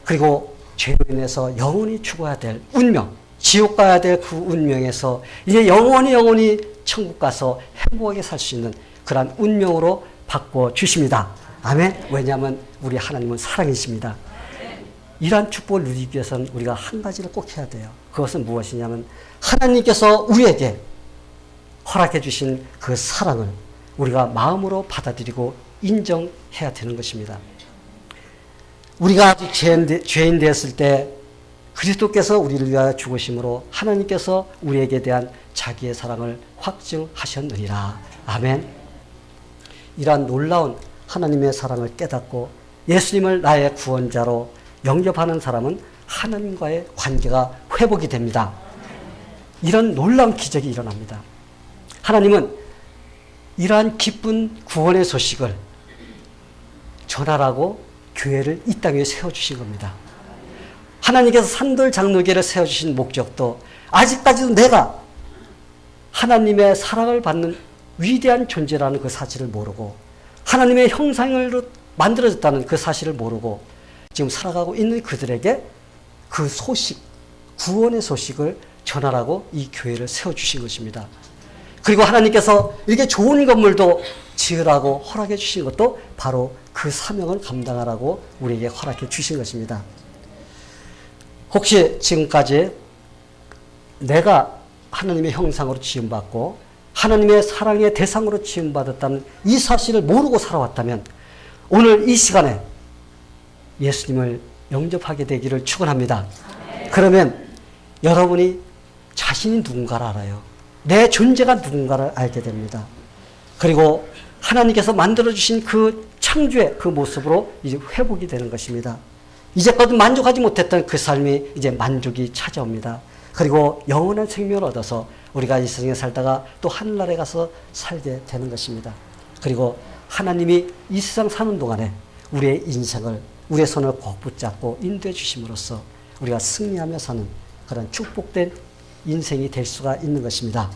그리고 죄로 인해서 영원히 죽어야 될 운명, 지옥 가야 될 그 운명에서 이제 영원히 천국 가서 행복하게 살 수 있는 그러한 운명으로 바꿔 주십니다. 아멘. 왜냐하면 우리 하나님은 사랑이십니다. 이러한 축복을 누리기 위해서는 우리가 한 가지를 꼭 해야 돼요. 그것은 무엇이냐면 하나님께서 우리에게 허락해 주신 그 사랑을 우리가 마음으로 받아들이고 인정해야 되는 것입니다. 우리가 아직 죄인 되었을 때 그리스도께서 우리를 위하여 죽으심으로 하나님께서 우리에게 대한 자기의 사랑을 확증하셨느니라. 아멘. 이러한 놀라운 하나님의 사랑을 깨닫고 예수님을 나의 구원자로 영접하는 사람은 하나님과의 관계가 회복이 됩니다. 이런 놀라운 기적이 일어납니다. 하나님은 이러한 기쁜 구원의 소식을 전하라고 교회를 이 땅에 세워주신 겁니다. 하나님께서 산돌 장로교회를 세워주신 목적도 아직까지도 내가 하나님의 사랑을 받는 위대한 존재라는 그 사실을 모르고 하나님의 형상으로 만들어졌다는 그 사실을 모르고 지금 살아가고 있는 그들에게 그 소식, 구원의 소식을 전하라고 이 교회를 세워주신 것입니다. 그리고 하나님께서 이렇게 좋은 건물도 지으라고 허락해 주신 것도 바로 그 사명을 감당하라고 우리에게 허락해 주신 것입니다. 혹시 지금까지 내가 하나님의 형상으로 지음받고 하나님의 사랑의 대상으로 지음받았다는 이 사실을 모르고 살아왔다면 오늘 이 시간에 예수님을 영접하게 되기를 축원합니다. 그러면 여러분이 자신이 누군가를 알아요. 내 존재가 누군가를 알게 됩니다. 그리고 하나님께서 만들어주신 그 창조의 그 모습으로 이제 회복이 되는 것입니다. 이제껏 만족하지 못했던 그 삶이 이제 만족이 찾아옵니다. 그리고 영원한 생명을 얻어서 우리가 이 세상에 살다가 또 하늘나라에 가서 살게 되는 것입니다. 그리고 하나님이 이 세상 사는 동안에 우리의 인생을 우리의 손을 꼭 붙잡고 인도해 주심으로써 우리가 승리하며 사는 그런 축복된 인생이 될 수가 있는 것입니다.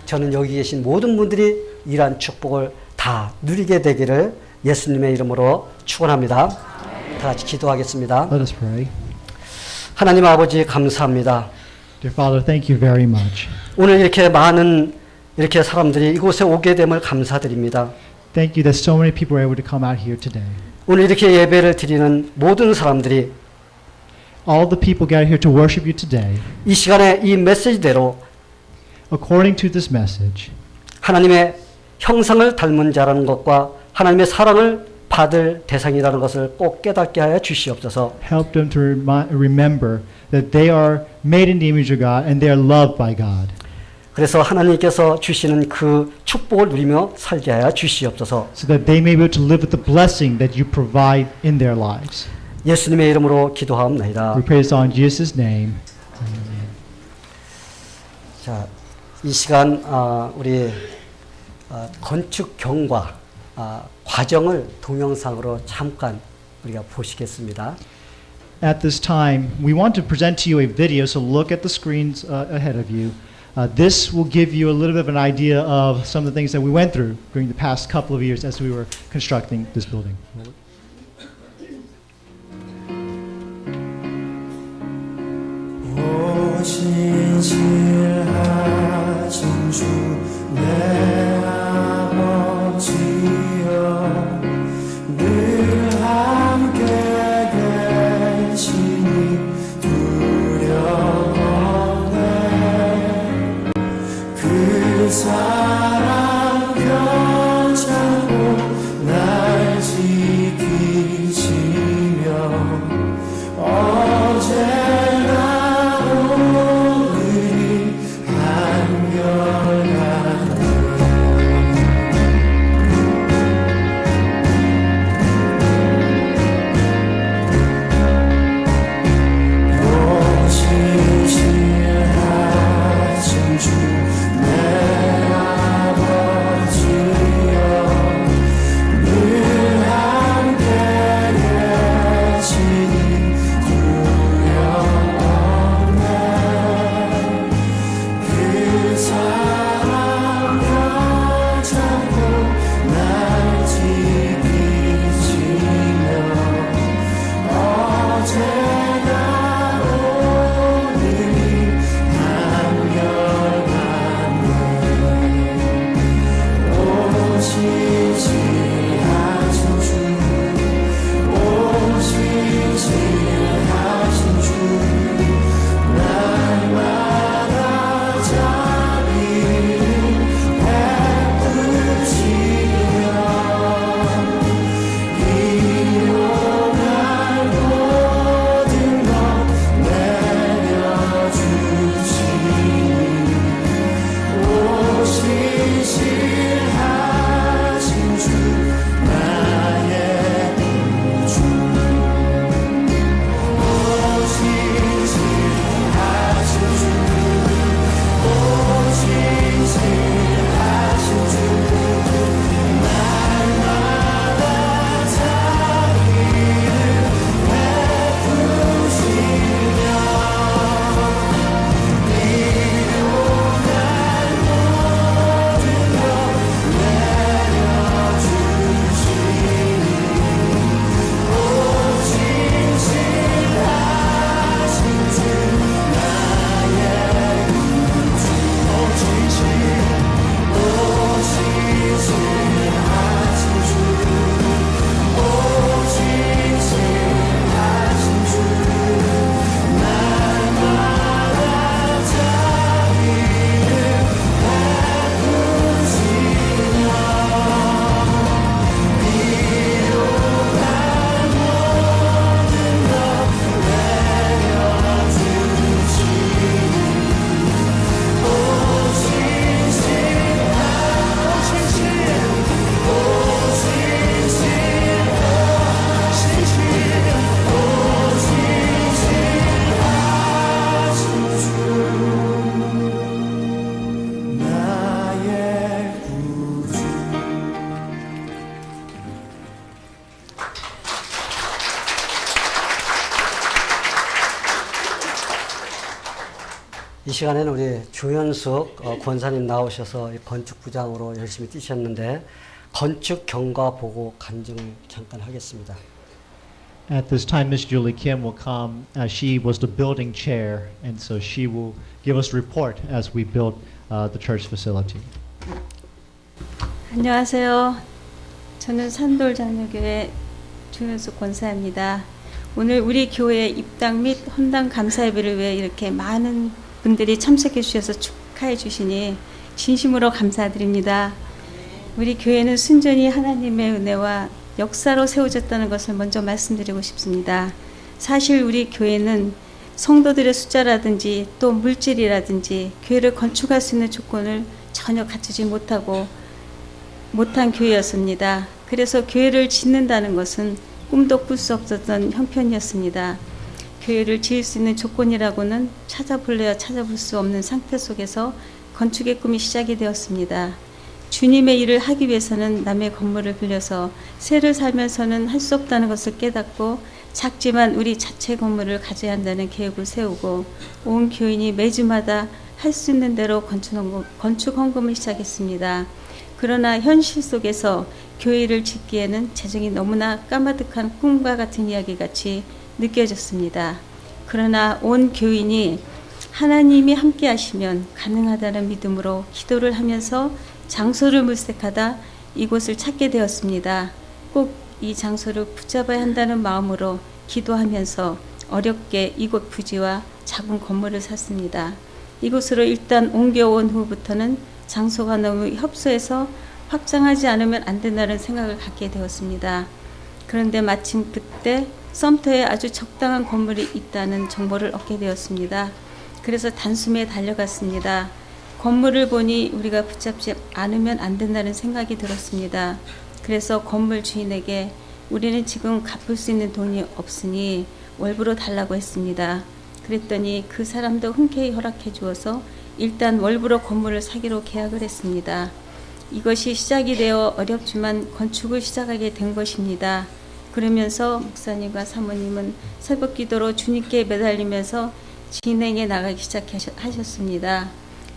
저는 여기 계신 모든 분들이 이러한 축복을 다 누리게 되기를 예수님의 이름으로 축원합니다. 다 같이 기도하겠습니다. Let us pray. 하나님 아버지 감사합니다. Dear Father, thank you very much. 오늘 이렇게 많은 이렇게 사람들이 이곳에 오게 됨을 감사드립니다. Thank you that so many people were able to come out here today. 오늘 이렇게 예배를 드리는 모든 사람들이 All the people gathered here to worship you today, 이 시간에 이 메시지대로 according to this message, 하나님의 형상을 닮은 자라는 것과 하나님의 사랑을 받을 대상이라는 것을 꼭 깨닫게 하여 주시옵소서. Help them to remember that they are made in the image of God and they are loved by God. 그래서 하나님께서 주시는 그 축복을 누리며 살게 하여 주시옵소서. So that they may be able to live with the blessing that you provide in their lives. 예수님의 이름으로 기도하옵나이다. We pray this all in Jesus' name. 자, 이 시간 우리 건축 경과 과정을 동영상으로 잠깐 우리가 보시겠습니다. At this time, we want to present to you a video, so look at the screens ahead of you. This will give you a little bit of an idea of some of the things that we went through during the past couple of years as we were constructing this building. 신실하신 주 내 아버지여 늘 함께 계시니 두려워네 그 사랑 펴잡고 날 지키시며 어제나 이 시간에는 우리 조현숙 권사님 나오셔서 건축부장으로 열심히 뛰셨는데 건축 경과 보고 간증 잠깐 하겠습니다. At this time, Miss Julie Kim will come. She was the building chair, and so she will give us a report as we build the church facility. 안녕하세요. 저는 산돌 장로교회 조현숙 권사입니다. 오늘 우리 교회 입당 및 헌당 감사 예배를 위해 이렇게 많은 분들이 참석해 주셔서 축하해 주시니 진심으로 감사드립니다. 우리 교회는 순전히 하나님의 은혜와 역사로 세워졌다는 것을 먼저 말씀드리고 싶습니다. 사실 우리 교회는 성도들의 숫자라든지 또 물질이라든지 교회를 건축할 수 있는 조건을 전혀 갖추지 못한 교회였습니다. 그래서 교회를 짓는다는 것은 꿈도 꿀 수 없었던 형편이었습니다. 교회를 지을 수 있는 조건이라고는 찾아볼래야 찾아볼 수 없는 상태 속에서 건축의 꿈이 시작이 되었습니다. 주님의 일을 하기 위해서는 남의 건물을 빌려서 세를 살면서는 할 수 없다는 것을 깨닫고 작지만 우리 자체 건물을 가져야 한다는 계획을 세우고 온 교인이 매주마다 할 수 있는 대로 건축 헌금을 시작했습니다. 그러나 현실 속에서 교회를 짓기에는 재정이 너무나 까마득한 꿈과 같은 이야기 같이 느껴졌습니다. 그러나 온 교인이 하나님이 함께 하시면 가능하다는 믿음으로 기도를 하면서 장소를 물색하다 이곳을 찾게 되었습니다. 꼭 이 장소를 붙잡아야 한다는 마음으로 기도하면서 어렵게 이곳 부지와 작은 건물을 샀습니다. 이곳으로 일단 옮겨온 후부터는 장소가 너무 협소해서 확장하지 않으면 안 된다는 생각을 갖게 되었습니다. 그런데 마침 그때 썸터에 아주 적당한 건물이 있다는 정보를 얻게 되었습니다. 그래서 단숨에 달려갔습니다. 건물을 보니 우리가 붙잡지 않으면 안 된다는 생각이 들었습니다. 그래서 건물 주인에게 우리는 지금 갚을 수 있는 돈이 없으니 월부로 달라고 했습니다. 그랬더니 그 사람도 흔쾌히 허락해 주어서 일단 월부로 건물을 사기로 계약을 했습니다. 이것이 시작이 되어 어렵지만 건축을 시작하게 된 것입니다. 그러면서 목사님과 사모님은 새벽 기도로 주님께 매달리면서 진행해 나가기 시작하셨습니다.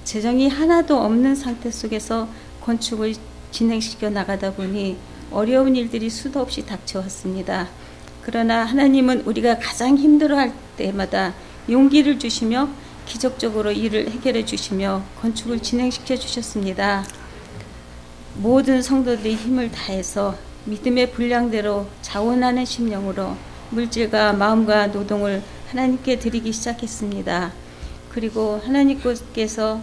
재정이 하나도 없는 상태 속에서 건축을 진행시켜 나가다 보니 어려운 일들이 수도 없이 닥쳐왔습니다. 그러나 하나님은 우리가 가장 힘들어할 때마다 용기를 주시며 기적적으로 일을 해결해 주시며 건축을 진행시켜 주셨습니다. 모든 성도들이 힘을 다해서 믿음의 분량대로 자원하는 심령으로 물질과 마음과 노동을 하나님께 드리기 시작했습니다. 그리고 하나님께서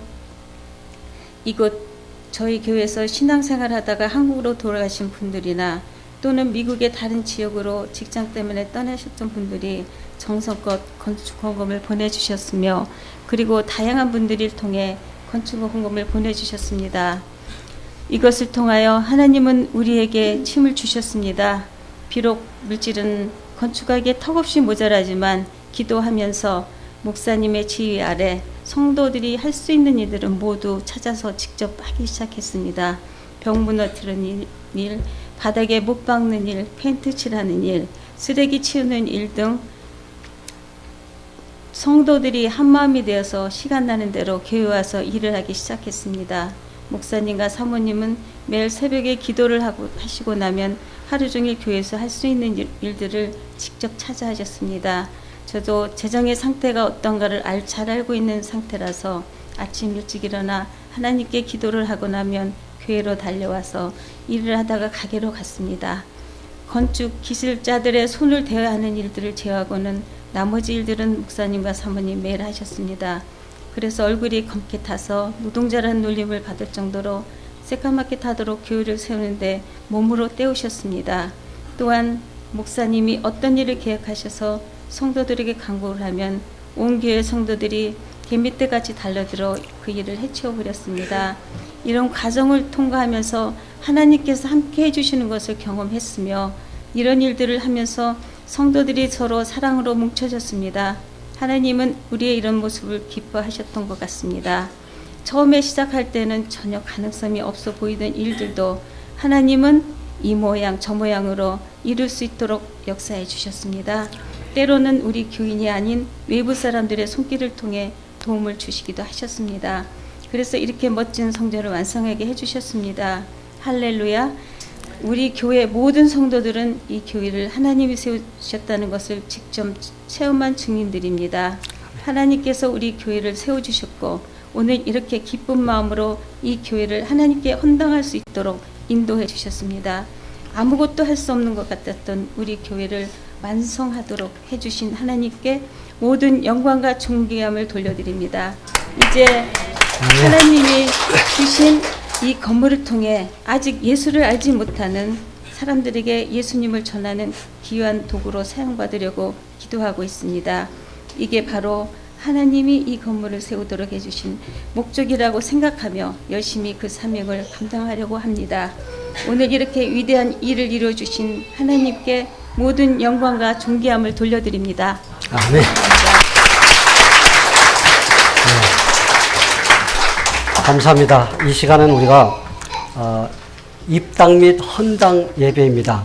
이곳 저희 교회에서 신앙생활 하다가 한국으로 돌아가신 분들이나 또는 미국의 다른 지역으로 직장 때문에 떠나셨던 분들이 정성껏 건축 헌금을 보내주셨으며 그리고 다양한 분들을 통해 건축 헌금을 보내주셨습니다. 이것을 통하여 하나님은 우리에게 힘을 주셨습니다. 비록 물질은 건축하기에 턱없이 모자라지만 기도하면서 목사님의 지휘 아래 성도들이 할 수 있는 일들은 모두 찾아서 직접 하기 시작했습니다. 벽 무너뜨리는 일, 바닥에 못 박는 일, 페인트 칠하는 일, 쓰레기 치우는 일 등 성도들이 한마음이 되어서 시간 나는 대로 교회 와서 일을 하기 시작했습니다. 목사님과 사모님은 매일 새벽에 기도를 하시고 나면 하루 종일 교회에서 할 수 있는 일들을 직접 찾아 하셨습니다. 저도 재정의 상태가 어떤가를 잘 알고 있는 상태라서 아침 일찍 일어나 하나님께 기도를 하고 나면 교회로 달려와서 일을 하다가 가게로 갔습니다. 건축 기술자들의 손을 대야 하는 일들을 제외하고는 나머지 일들은 목사님과 사모님 매일 하셨습니다. 그래서 얼굴이 검게 타서 노동자라는 놀림을 받을 정도로 새까맣게 타도록 교회를 세우는데 몸으로 때우셨습니다. 또한 목사님이 어떤 일을 계획하셔서 성도들에게 강구를 하면 온 교회 성도들이 개미떼같이 달려들어 그 일을 해치워버렸습니다. 이런 과정을 통과하면서 하나님께서 함께 해주시는 것을 경험했으며 이런 일들을 하면서 성도들이 서로 사랑으로 뭉쳐졌습니다. 하나님은 우리의 이런 모습을 기뻐하셨던 것 같습니다. 처음에 시작할 때는 전혀 가능성이 없어 보이던 일들도 하나님은 이 모양 저 모양으로 이룰 수 있도록 역사해 주셨습니다. 때로는 우리 교인이 아닌 외부 사람들의 손길을 통해 도움을 주시기도 하셨습니다. 그래서 이렇게 멋진 성전을 완성하게 해주셨습니다. 할렐루야. 우리 교회 모든 성도들은 이 교회를 하나님이 세우셨다는 것을 직접 체험한 증인들입니다. 하나님께서 우리 교회를 세워주셨고 오늘 이렇게 기쁜 마음으로 이 교회를 하나님께 헌당할 수 있도록 인도해 주셨습니다. 아무것도 할 수 없는 것 같았던 우리 교회를 완성하도록 해주신 하나님께 모든 영광과 존귀함을 돌려드립니다. 이제 하나님이 주신 이 건물을 통해 아직 예수를 알지 못하는 사람들에게 예수님을 전하는 귀한 도구로 사용받으려고 기도하고 있습니다. 이게 바로 하나님이 이 건물을 세우도록 해주신 목적이라고 생각하며 열심히 그 사명을 감당하려고 합니다. 오늘 이렇게 위대한 일을 이루어주신 하나님께 모든 영광과 존귀함을 돌려드립니다. 아멘. 감사합니다. 이 시간은 우리가 입당 및 헌당 예배입니다.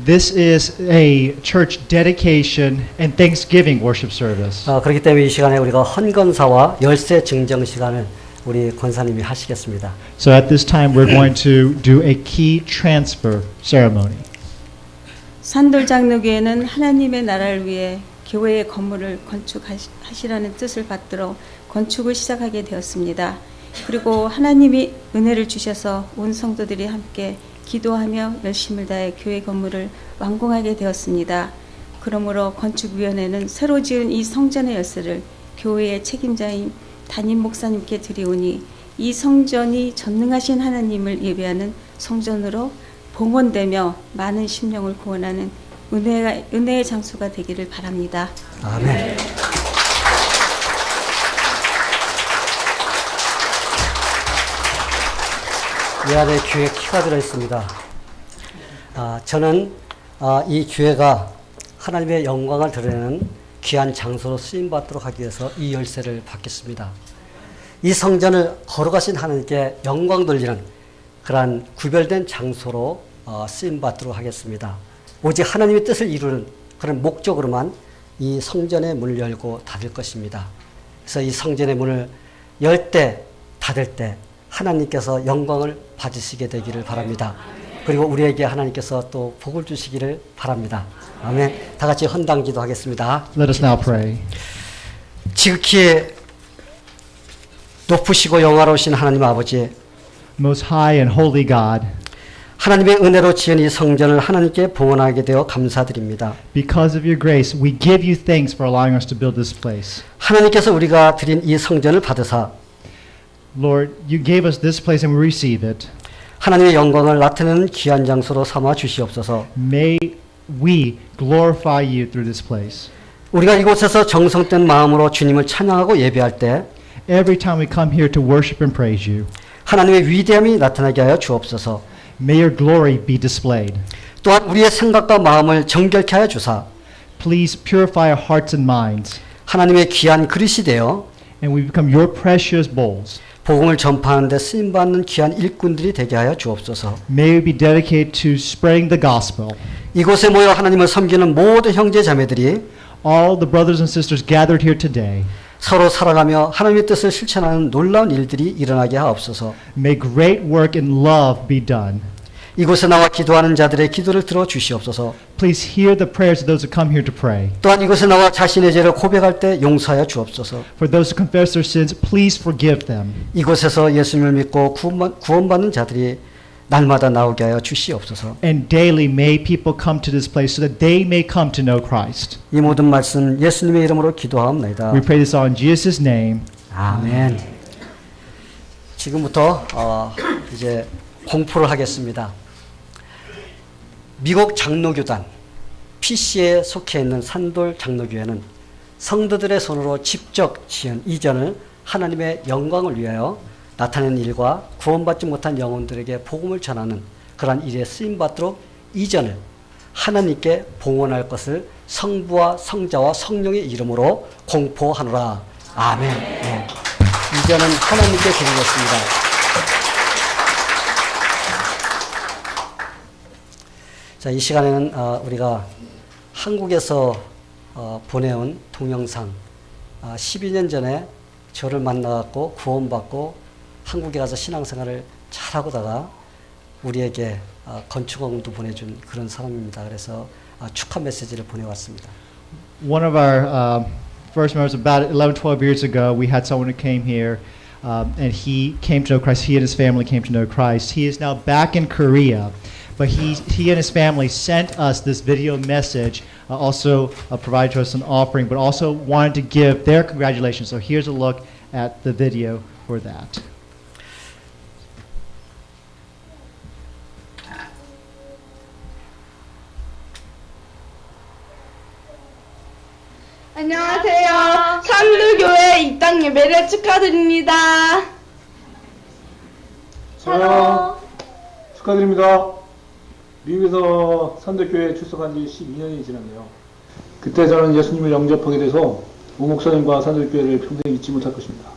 This is a church dedication and Thanksgiving worship service. 그렇기 때문에 이 시간에 우리가 헌건사와 열쇠 증정 시간을 우리 권사님이 하시겠습니다. So at this time, we're going to do a key transfer ceremony. 산돌 장로교회는 하나님의 나라를 위해 교회의 건물을 건축하시라는 뜻을 받들어 건축을 시작하게 되었습니다. 그리고 하나님이 은혜를 주셔서 온 성도들이 함께 기도하며 열심을 다해 교회 건물을 완공하게 되었습니다. 그러므로 건축위원회는 새로 지은 이 성전의 열쇠를 교회의 책임자인 담임 목사님께 드리오니 이 성전이 전능하신 하나님을 예배하는 성전으로 봉헌되며 많은 심령을 구원하는 은혜의 장소가 되기를 바랍니다. 아멘. 이 안에 교회 키가 들어있습니다. 저는 이 교회가 하나님의 영광을 드러내는 귀한 장소로 쓰임받도록 하기 위해서 이 열쇠를 받겠습니다. 이 성전을 거룩하신 하나님께 영광 돌리는 그러한 구별된 장소로 쓰임받도록 하겠습니다. 오직 하나님의 뜻을 이루는 그런 목적으로만 이 성전의 문을 열고 닫을 것입니다. 그래서 이 성전의 문을 열 때, 닫을 때 하나님께서 영광을 받으시게 되기를 바랍니다. 그리고 우리에게 하나님께서 또 복을 주시기를 바랍니다. 아멘. 다 같이 헌당기도 하겠습니다. Let us now pray. 지극히 높으시고 영화로우신 하나님 아버지, Most high and holy God, 하나님의 은혜로 지은 이 성전을 하나님께 봉헌하게 되어 감사드립니다. because of your grace, we give you thanks for allowing us to build this place. 하나님께서 우리가 드린 이 성전을 받으사 Lord, you gave us this place and we receive it. 하나님의 영광을 나타내는 귀한 장소로 삼아 주시옵소서. May we glorify you through this place. 우리가 이곳에서 정성된 마음으로 주님을 찬양하고 예배할 때 Every time we come here to worship and praise you, 하나님의 위대함이 나타나게 하여 주옵소서. may your glory be displayed. 또한 우리의 생각과 마음을 정결케 하여 주사 Please purify our hearts and minds, 하나님의 귀한 그릇이 되어 and we become your precious bowls. 복음을 전파하는 데 쓰임받는 귀한 일꾼들이 되게 하여 주옵소서. May we be dedicated to spreading the gospel. 이곳에 모여 하나님을 섬기는 모든 형제 자매들이 All the brothers and sisters gathered here today, 서로 사랑하며 하나님의 뜻을 실천하는 놀라운 일들이 일어나게 하옵소서. may great work in love be done. 이곳에 나와 기도하는 자들의 기도를 들어 주시옵소서. Please hear the prayers of those who come here to pray. 또한 이곳에 나와 자신의 죄를 고백할 때 용서하여 주옵소서. For those who confess their sins, please forgive them. 이곳에서 예수님을 믿고 구원받는 자들이 날마다 나오게 하여 주시옵소서. And daily may people come to this place so that they may come to know Christ. 이 모든 말씀 예수님의 이름으로 기도하옵나이다. We pray this all in Jesus' name. 아멘. 지금부터 이제 공포를 하겠습니다. 미국 장로교단 PC에 속해 있는 산돌 장로교회는 성도들의 손으로 직접 지은 이전을 하나님의 영광을 위하여 나타내는 일과 구원받지 못한 영혼들에게 복음을 전하는 그러한 일에 쓰임받도록 이전을 하나님께 봉헌할 것을 성부와 성자와 성령의 이름으로 공포하노라. 아멘. 네. 이전은 하나님께 드리겠습니다. 자, 이 시간에는 우리가 한국에서 보내온 동영상 12년 전에 저를 만나갖고 구원받고 한국에 가서 신앙생활을 잘하고다가 우리에게 건축원도 보내준 그런 사람입니다. 그래서 축하 메시지를 보내왔습니다. One of our first members, about 11, 12 years ago, we had someone who came here and he came to know Christ. He and his family came to know Christ. He is now back in Korea. But he and his family sent us this video message, also provided to us an offering, but also wanted to give their congratulations. So here's a look at the video for that. 예배를 축하드립니다. 샬롬. 축하드립니다. 미국에서 선대교회에 출석한 지 12년이 지났네요. 그때 저는 예수님을 영접하게 돼서 오 목사님과 선대교회를 평생 잊지 못할 것입니다.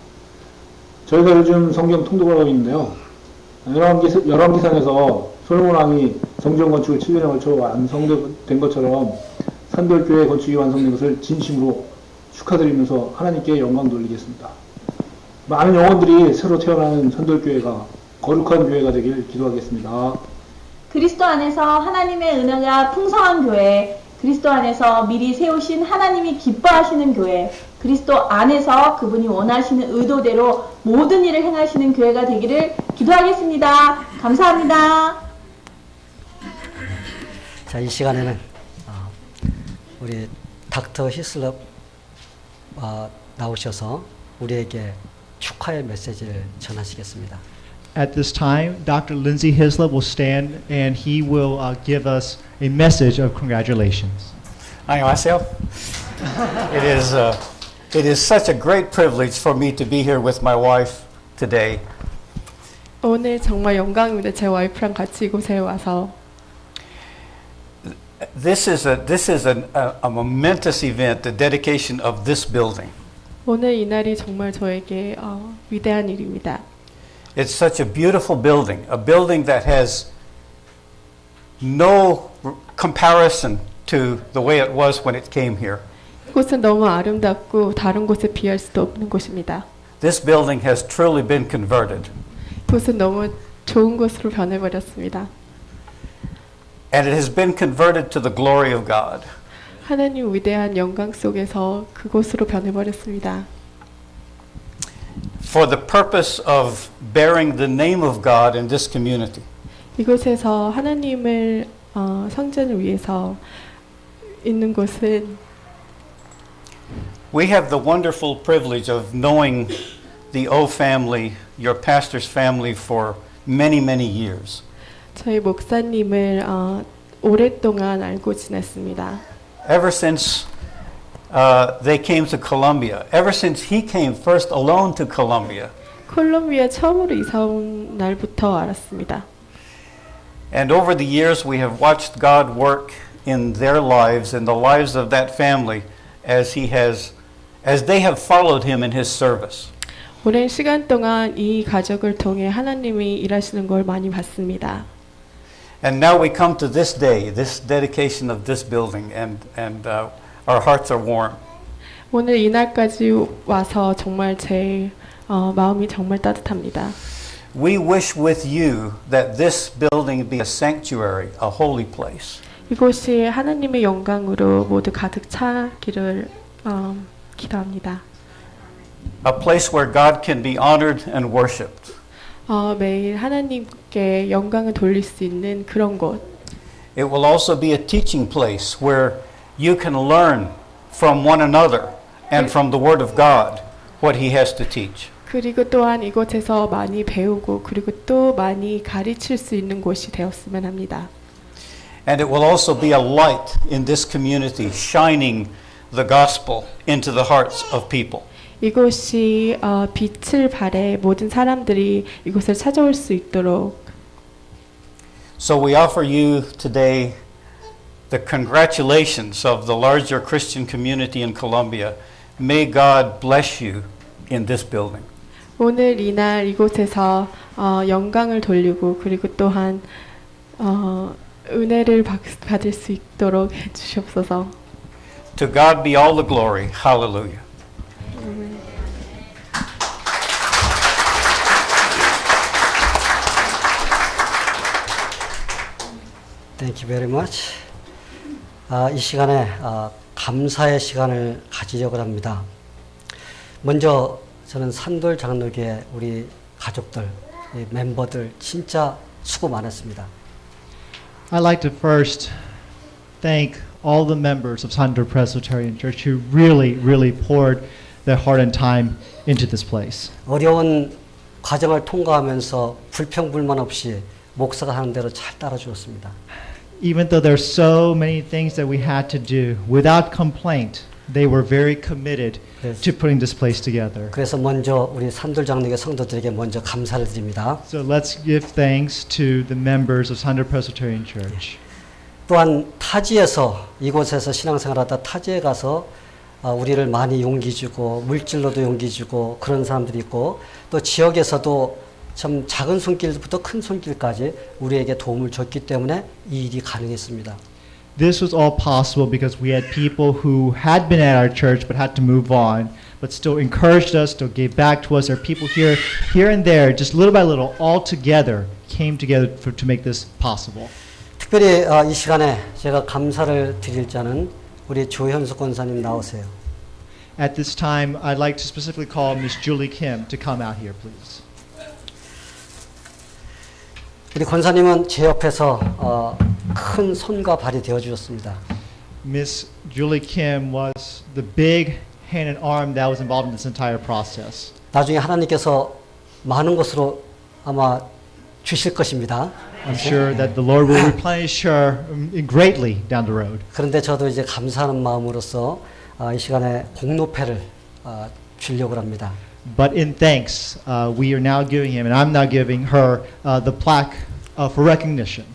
저희가 요즘 성경 통독을 하고 있는데요. 열왕기상에서 솔로몬 왕이 성전 건축을 7년에 걸쳐 완성된 것처럼 산돌교회 건축이 완성된 것을 진심으로 축하드리면서 하나님께 영광 돌리겠습니다. 많은 영혼들이 새로 태어나는 산돌교회가 거룩한 교회가 되길 기도하겠습니다. 그리스도 안에서 하나님의 은혜가 풍성한 교회, 그리스도 안에서 미리 세우신 하나님이 기뻐하시는 교회, 그리스도 안에서 그분이 원하시는 의도대로 모든 일을 행하시는 교회가 되기를 기도하겠습니다. 감사합니다. 자, 이 시간에는 우리 닥터 히슬럽 나오셔서 우리에게 축하의 메시지를 전하시겠습니다. At this time, Dr. Lindsay Hislop will stand and he will give us a message of congratulations. 안녕하세요. It is such a great privilege for me to be here with my wife today. 오늘 정말 영광입니다. 제 와이프랑 같이 이곳에 와서. This is a momentous event, the dedication of this building. 오늘 이 날이 정말 저에게 위대한 일입니다. It's such a beautiful building, a building that has no comparison to the way it was when it came here. 이곳은 너무 아름답고 다른 곳에 비할 수도 없는 곳입니다. This building has truly been converted. 이곳은 너무 좋은 곳으로 변해버렸습니다. And it has been converted to the glory of God. 하나님 위대한 영광 속에서 그곳으로 변해버렸습니다. For the purpose of bearing the name of God in this community. 이곳에서 하나님을 성전을 위해서 있는 곳은 We have the wonderful privilege of knowing the O family, your pastor's family, for many, many years. 저희 목사님을 오랫동안 알고 지냈습니다. Ever since they came to Colombia, ever since he came first alone to Colombia. 콜롬비아 처음으로 이사 온 날부터 알았습니다. And over the years we have watched God work in their lives, in the lives of that family, as they have followed him in his service. 오랜 시간 동안 이 가족을 통해 하나님이 일하시는 걸 많이 봤습니다. And now we come to this day, this dedication of this building, and our hearts are warm. 오늘 이 날까지 와서 정말 제 마음이 정말 따뜻합니다. We wish with you that this building be a sanctuary, a holy place. 이곳이 하나님의 영광으로 모두 가득 차기를 기도합니다. A place where God can be honored and worshipped. 매일 하나님께 영광을 돌릴 수 있는 그런 곳. It will also be a teaching place where you can learn from one another and from the Word of God what He has to teach. 그리고 또한 이곳에서 많이 배우고 그리고 또 많이 가르칠 수 있는 곳이 되었으면 합니다. And it will also be a light in this community, shining the gospel into the hearts of people. 이곳이 빛을 발해 모든 사람들이 이곳을 찾아올 수 있도록. So we offer you today the congratulations of the larger Christian community in Colombia. May God bless you in this building. 오늘 이날 이곳에서 영광을 돌리고 그리고 또한 은혜를 받을 수 있도록 해주시옵소서. To God be all the glory. Hallelujah. Thank you very much. 이 시간에 감사의 시간을 가지려고 합니다. 먼저 저는 산돌 장로교회 우리 가족들, 멤버들 진짜 수고 많았습니다. I'd like to first thank all the members of Sandor Presbyterian Church who really poured their heart and time into this place. 어려운 과정을 통과하면서 불평불만 없이 목사가 하는 대로 잘 따라주었습니다. Even though there's so many things that we had to do, without complaint, They were very committed Yes. to putting this place together. 그래서 먼저 우리 산돌 장로교 성도들에게 먼저 감사를 드립니다. So let's give thanks to the members of Sandor Presbyterian Church. 또한 타지에서 이곳에서 신앙생활하다 타지에 가서 우리를 많이 용기 주고 물질로도 용기 주고 그런 사람들이 있고 또 지역에서도 참 작은 손길부터 큰 손길까지 우리에게 도움을 줬기 때문에 이 일이 가능했습니다. This was all possible because we had people who had been at our church but had to move on, but still encouraged us, still gave back to us. There are people here and there, just little by little, all together, came together to make this possible. 특별히 이 시간에 제가 감사를 드릴 자는 우리 조현숙 권사님 나오세요. At this time, I'd like to specifically call Miss Julie Kim to come out here, please. 우리 권사님은 제 옆에서 큰 손과 발이 되어 주셨습니다. Miss Julie Kim was the big hand and arm that was involved in this entire process. 나중에 하나님께서 많은 것으로 아마 주실 것입니다. I'm sure that the Lord will replenish her greatly down the road. 그런데 저도 이제 감사하는 마음으로서 이 시간에 공로패를 주려고 합니다. But in thanks, we are now giving him, and I'm now giving her the plaque for recognition.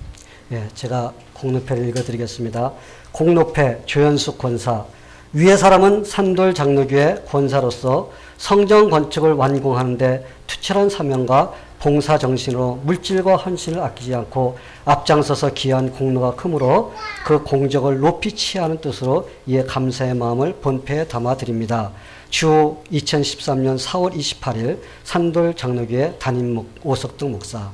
예, 제가 공로패를 읽어드리겠습니다. 공로패 조현숙 권사. 위의 사람은 산돌 장로교회 권사로서 성전 건축을 완공하는 데 투철한 사명과 봉사 정신으로 물질과 헌신을 아끼지 않고 앞장서서 기여한 공로가 크므로 그 공적을 높이 취하는 뜻으로 이에 감사의 마음을 본패에 담아드립니다. 주 2013년 4월 28일 산돌 장로교회 담임 오석등 목사.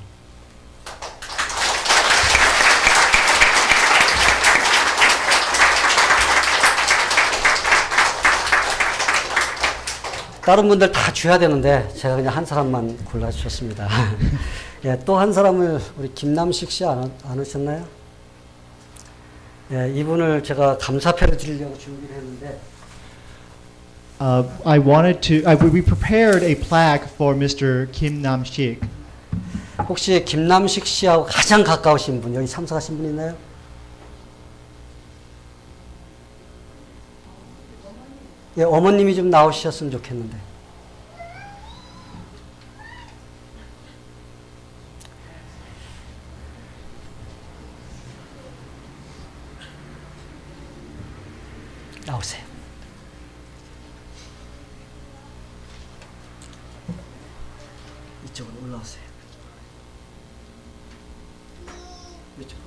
다른 분들 다 줘야 되는데 제가 그냥 한 사람만 골라주셨습니다. 예, 또 한 사람을 우리 김남식 씨 안 오셨나요? 예, 이분을 제가 감사패를 드리려고 준비를 했는데 I wanted to. We prepared a plaque for Mr. Kim Nam-sik. 혹시 김남식 씨하고 가장 가까우신 분 여기 참석하신 분 있나요? 예, 어머님이 좀 나오셨으면 좋겠는데. 나오세요. 이쪽으로 올라오세요. 이쪽으로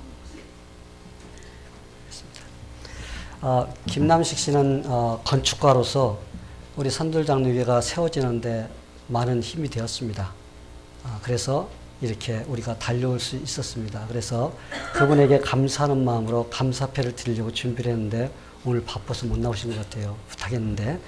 올라오세요. 김남식 씨는 건축가로서 우리 산돌장로교회가 세워지는데 많은 힘이 되었습니다. 그래서 이렇게 우리가 달려올 수 있었습니다. 그래서 그분에게 감사하는 마음으로 감사패를 드리려고 준비를 했는데 오늘 바빠서 못 나오신 것 같아요. 부탁했는데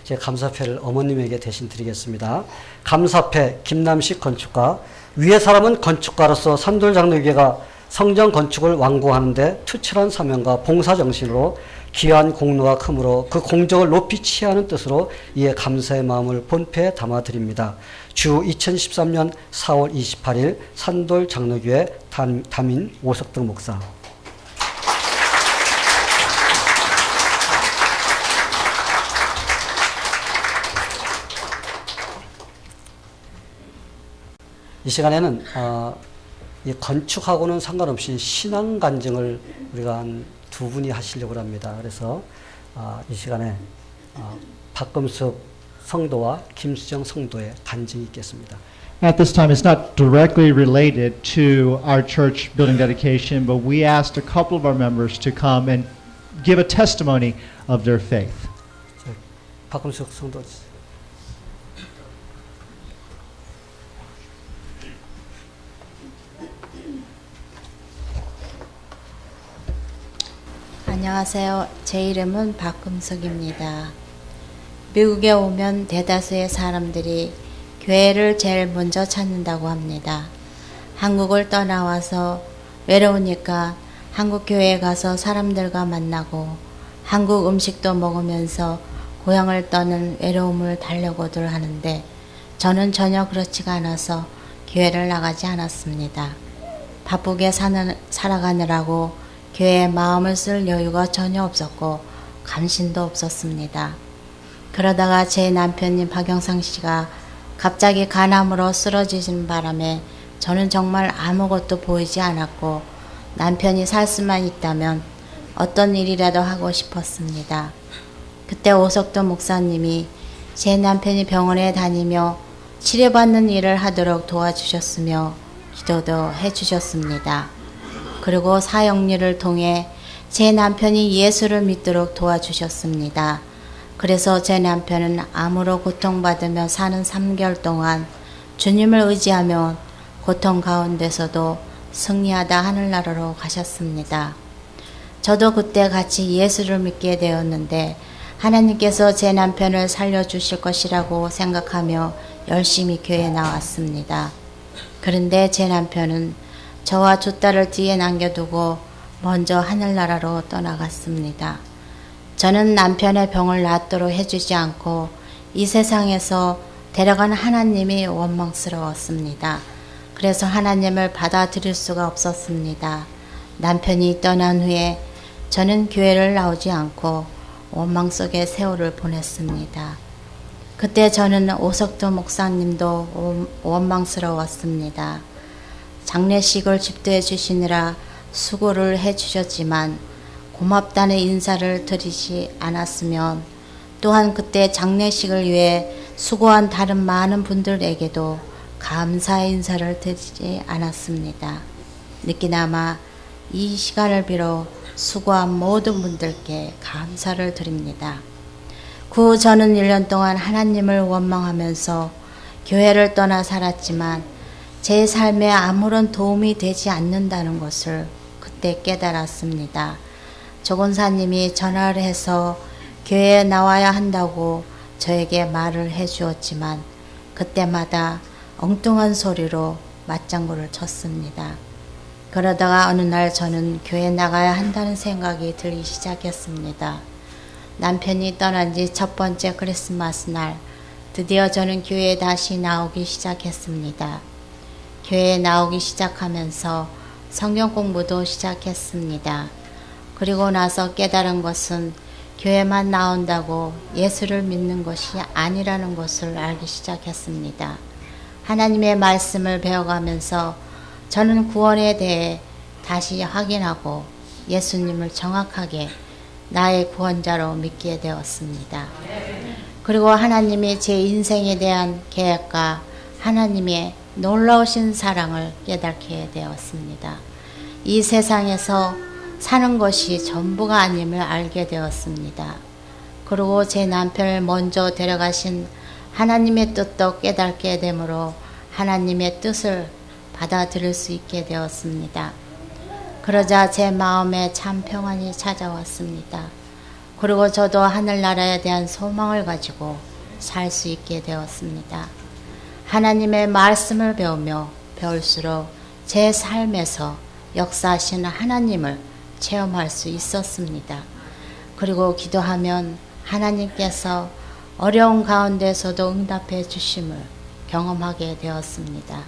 제가 감사패를 어머님에게 대신 드리겠습니다. 감사패 김남식 건축가. 위의 사람은 건축가로서 산돌장로교회가 성전 건축을 완공하는데 투철한 사명과 봉사정신으로 귀한 공로가 크므로 그 공적을 높이 취하는 뜻으로 이에 감사의 마음을 본패에 담아드립니다. 주 2013년 4월 28일 산돌 장로교회 담임 오석등 목사. 이 시간에는 이 건축하고는 상관없이 신앙 간증을 우리가 한 두 분이 하시려고 합니다. 그래서 이 시간에 박금숙 성도와 김수정 성도의 간증이 있겠습니다. At this time, it's not directly related to our church building dedication, but we asked a couple of our members to come and give a testimony of their faith. 박금숙 성도. 안녕하세요. 제 이름은 박금숙입니다. 미국에 오면 대다수의 사람들이 교회를 제일 먼저 찾는다고 합니다. 한국을 떠나와서 외로우니까 한국 교회에 가서 사람들과 만나고 한국 음식도 먹으면서 고향을 떠는 외로움을 달려고들 하는데 저는 전혀 그렇지가 않아서 교회를 나가지 않았습니다. 바쁘게 살아가느라고 교회에 마음을 쓸 여유가 전혀 없었고 감신도 없었습니다. 그러다가 제 남편인 박영상 씨가 갑자기 간암으로 쓰러지는 바람에 저는 정말 아무것도 보이지 않았고 남편이 살 수만 있다면 어떤 일이라도 하고 싶었습니다. 그때 오석도 목사님이 제 남편이 병원에 다니며 치료받는 일을 하도록 도와주셨으며 기도도 해주셨습니다. 그리고 사역일을 통해 제 남편이 예수를 믿도록 도와주셨습니다. 그래서 제 남편은 암으로 고통받으며 사는 3개월 동안 주님을 의지하며 고통 가운데서도 승리하다 하늘나라로 가셨습니다. 저도 그때 같이 예수를 믿게 되었는데 하나님께서 제 남편을 살려주실 것이라고 생각하며 열심히 교회에 나왔습니다. 그런데 제 남편은 저와 두 딸을 뒤에 남겨두고 먼저 하늘나라로 떠나갔습니다. 저는 남편의 병을 낫도록 해주지 않고 이 세상에서 데려간 하나님이 원망스러웠습니다. 그래서 하나님을 받아들일 수가 없었습니다. 남편이 떠난 후에 저는 교회를 나오지 않고 원망 속에 세월을 보냈습니다. 그때 저는 오석도 목사님도 원망스러웠습니다. 장례식을 집도해 주시느라 수고를 해 주셨지만 고맙다는 인사를 드리지 않았으면 또한 그때 장례식을 위해 수고한 다른 많은 분들에게도 감사의 인사를 드리지 않았습니다. 느끼나마 이 시간을 빌어 수고한 모든 분들께 감사를 드립니다. 그 후 저는 1년 동안 하나님을 원망하면서 교회를 떠나 살았지만 제 삶에 아무런 도움이 되지 않는다는 것을 그때 깨달았습니다. 조 권사님이 전화를 해서 교회에 나와야 한다고 저에게 말을 해주었지만 그때마다 엉뚱한 소리로 맞장구를 쳤습니다. 그러다가 어느 날 저는 교회에 나가야 한다는 생각이 들기 시작했습니다. 남편이 떠난 지 첫 번째 크리스마스 날 드디어 저는 교회에 다시 나오기 시작했습니다. 교회에 나오기 시작하면서 성경 공부도 시작했습니다. 그리고 나서 깨달은 것은 교회만 나온다고 예수를 믿는 것이 아니라는 것을 알기 시작했습니다. 하나님의 말씀을 배워가면서 저는 구원에 대해 다시 확인하고 예수님을 정확하게 나의 구원자로 믿게 되었습니다. 그리고 하나님이 제 인생에 대한 계획과 하나님의 놀라우신 사랑을 깨닫게 되었습니다. 이 세상에서 사는 것이 전부가 아님을 알게 되었습니다. 그리고 제 남편을 먼저 데려가신 하나님의 뜻도 깨닫게 되므로 하나님의 뜻을 받아들일 수 있게 되었습니다. 그러자 제 마음에 참 평안이 찾아왔습니다. 그리고 저도 하늘나라에 대한 소망을 가지고 살 수 있게 되었습니다. 하나님의 말씀을 배우며 배울수록 제 삶에서 역사하시는 하나님을 체험할 수 있었습니다. 그리고 기도하면 하나님께서 어려운 가운데서도 응답해 주심을 경험하게 되었습니다.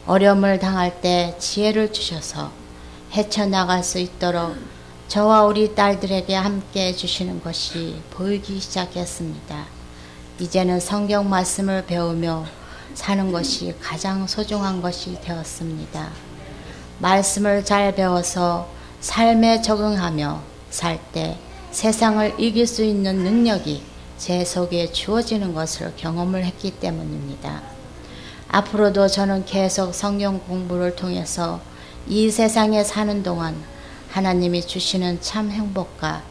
어려움을 당할 때 지혜를 주셔서 헤쳐나갈 수 있도록 저와 우리 딸들에게 함께 해주시는 것이 보이기 시작했습니다. 이제는 성경 말씀을 배우며 사는 것이 가장 소중한 것이 되었습니다. 말씀을 잘 배워서 삶에 적응하며 살 때 세상을 이길 수 있는 능력이 제 속에 주어지는 것을 경험을 했기 때문입니다. 앞으로도 저는 계속 성경 공부를 통해서 이 세상에 사는 동안 하나님이 주시는 참 행복과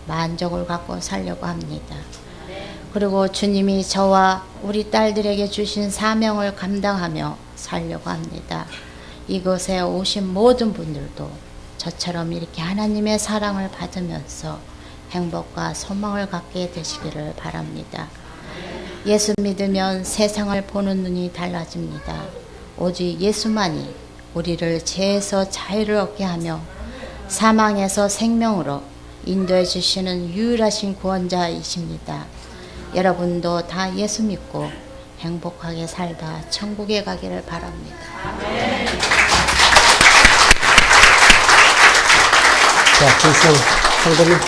만족을 갖고 살려고 합니다. 그리고 주님이 저와 우리 딸들에게 주신 사명을 감당하며 살려고 합니다. 이곳에 오신 모든 분들도 저처럼 이렇게 하나님의 사랑을 받으면서 행복과 소망을 갖게 되시기를 바랍니다. 예수 믿으면 세상을 보는 눈이 달라집니다. 오직 예수만이 우리를 죄에서 자유를 얻게 하며 사망에서 생명으로 인도해 주시는 유일하신 구원자이십니다. 여러분도 다 예수 믿고 행복하게 살다 천국에 가기를 바랍니다. 자, 김성 성도님.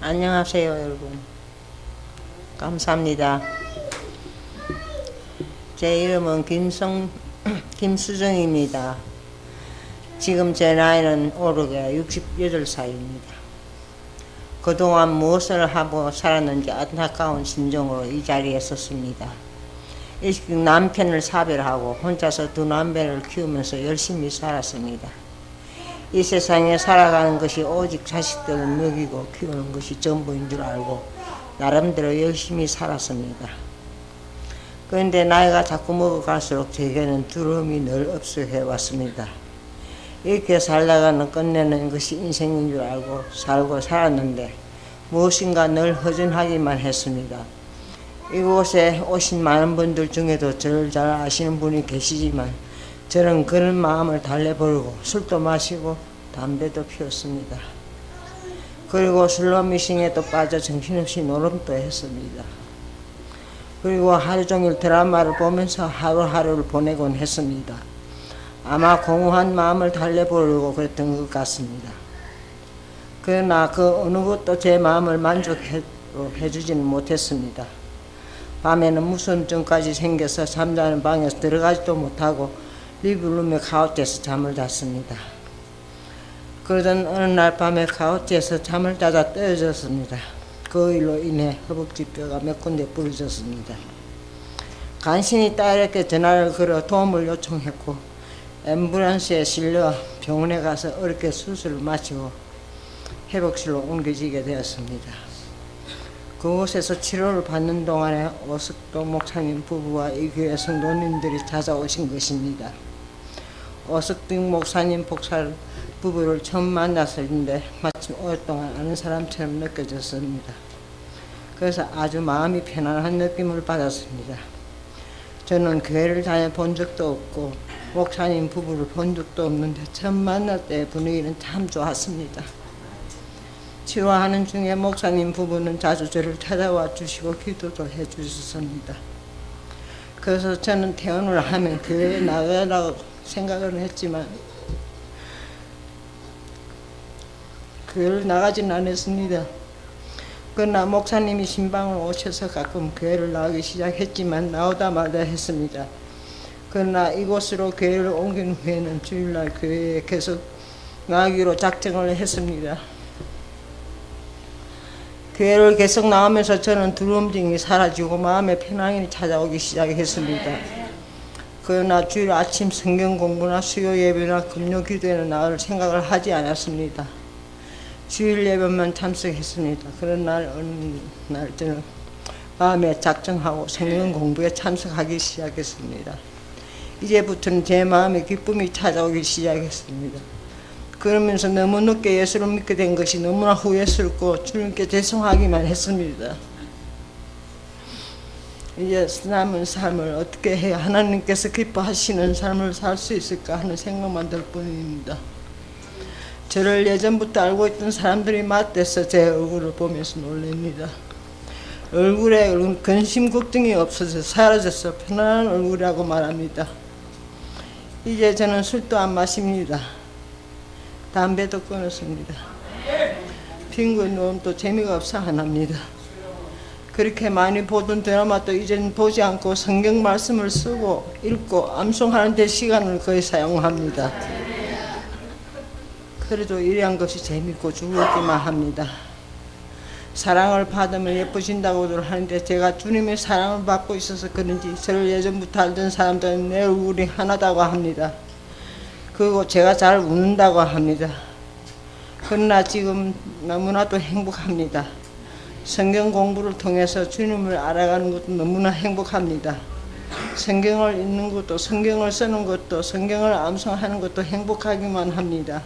안녕하세요, 여러분. 감사합니다. 제 이름은 김수정입니다. 지금 제 나이는 오르게 68살입니다. 그동안 무엇을 하고 살았는지 안타까운 심정으로 이 자리에 섰습니다. 일찍 남편을 사별하고 혼자서 두 남배를 키우면서 열심히 살았습니다. 이 세상에 살아가는 것이 오직 자식들을 먹이고 키우는 것이 전부인 줄 알고 나름대로 열심히 살았습니다. 그런데 나이가 자꾸 먹어갈수록 제게는 두려움이 늘 업수해 왔습니다. 이렇게 살다가는 끝내는 것이 인생인 줄 알고 살고 살았는데 무엇인가 늘 허전하기만 했습니다. 이곳에 오신 많은 분들 중에도 저를 잘 아시는 분이 계시지만 저는 그런 마음을 달래버리고 술도 마시고 담배도 피웠습니다. 그리고 술로 미싱에도 빠져 정신없이 노름도 했습니다. 그리고 하루 종일 드라마를 보면서 하루하루를 보내곤 했습니다. 아마 공허한 마음을 달래보려고 그랬던 것 같습니다. 그러나 그 어느 것도 제 마음을 만족해주지는 못했습니다. 밤에는 무서움증까지 생겨서 잠자는 방에서 들어가지도 못하고 리빙룸에 가웃해서 잠을 잤습니다. 그러던 어느 날 밤에 가웃해서 잠을 자다 떨어졌습니다. 그 일로 인해 허벅지뼈가 몇 군데 부러졌습니다. 간신히 딸에게 전화를 걸어 도움을 요청했고 앰뷸런스에 실려 병원에 가서 어렵게 수술을 마치고 회복실로 옮겨지게 되었습니다. 그곳에서 치료를 받는 동안에 오석도 목사님 부부와 이 교회 성도님들이 찾아오신 것입니다. 오석도 목사님 복사 부부를 처음 만났었는데 마침 오랫동안 아는 사람처럼 느껴졌습니다. 그래서 아주 마음이 편안한 느낌을 받았습니다. 저는 교회를 다녀본 적도 없고 목사님 부부를 본 적도 없는데 처음 만날 때 분위기는 참 좋았습니다. 치료하는 중에 목사님 부부는 자주 저를 찾아와 주시고 기도도 해 주셨습니다. 그래서 저는 퇴원을 하면 교회에 나가라고 생각을 했지만 교회를 나가지는 않았습니다. 그러나 목사님이 신방을 오셔서 가끔 교회를 나가기 시작했지만 나오다 말다 했습니다. 그러나 이곳으로 교회를 옮긴 후에는 주일날 교회에 계속 나가기로 작정을 했습니다. 교회를 계속 나오면서 저는 두려움증이 사라지고 마음의 편안이 찾아오기 시작했습니다. 그러나 주일 아침 성경 공부나 수요 예배나 금요 기도에는 나갈 생각을 하지 않았습니다. 주일 예배만 참석했습니다. 그런 날 어느 날 저는 마음에 작정하고 성경 공부에 참석하기 시작했습니다. 이제부터는 제 마음에 기쁨이 찾아오기 시작했습니다. 그러면서 너무 늦게 예수를 믿게 된 것이 너무나 후회스럽고 주님께 죄송하기만 했습니다. 이제 남은 삶을 어떻게 해야 하나님께서 기뻐하시는 삶을 살 수 있을까 하는 생각만 들 뿐입니다. 저를 예전부터 알고 있던 사람들이 맞대서 제 얼굴을 보면서 놀랍니다. 얼굴에 근심 걱정이 없어져 사라져서 편안한 얼굴이라고 말합니다. 이제 저는 술도 안 마십니다. 담배도 끊었습니다. 빈곤 노름도 재미가 없어 안 합니다. 그렇게 많이 보던 드라마도 이제는 보지 않고 성경 말씀을 쓰고 읽고 암송하는 데 시간을 거의 사용합니다. 그래도 이러한 것이 재밌고 즐겁기만 합니다. 사랑을 받으면 예뻐진다고들 하는데 제가 주님의 사랑을 받고 있어서 그런지 저를 예전부터 알던 사람들은 내 얼굴이 하나다고 합니다. 그리고 제가 잘 웃는다고 합니다. 그러나 지금 너무나도 행복합니다. 성경 공부를 통해서 주님을 알아가는 것도 너무나 행복합니다. 성경을 읽는 것도 성경을 쓰는 것도 성경을 암송하는 것도 행복하기만 합니다.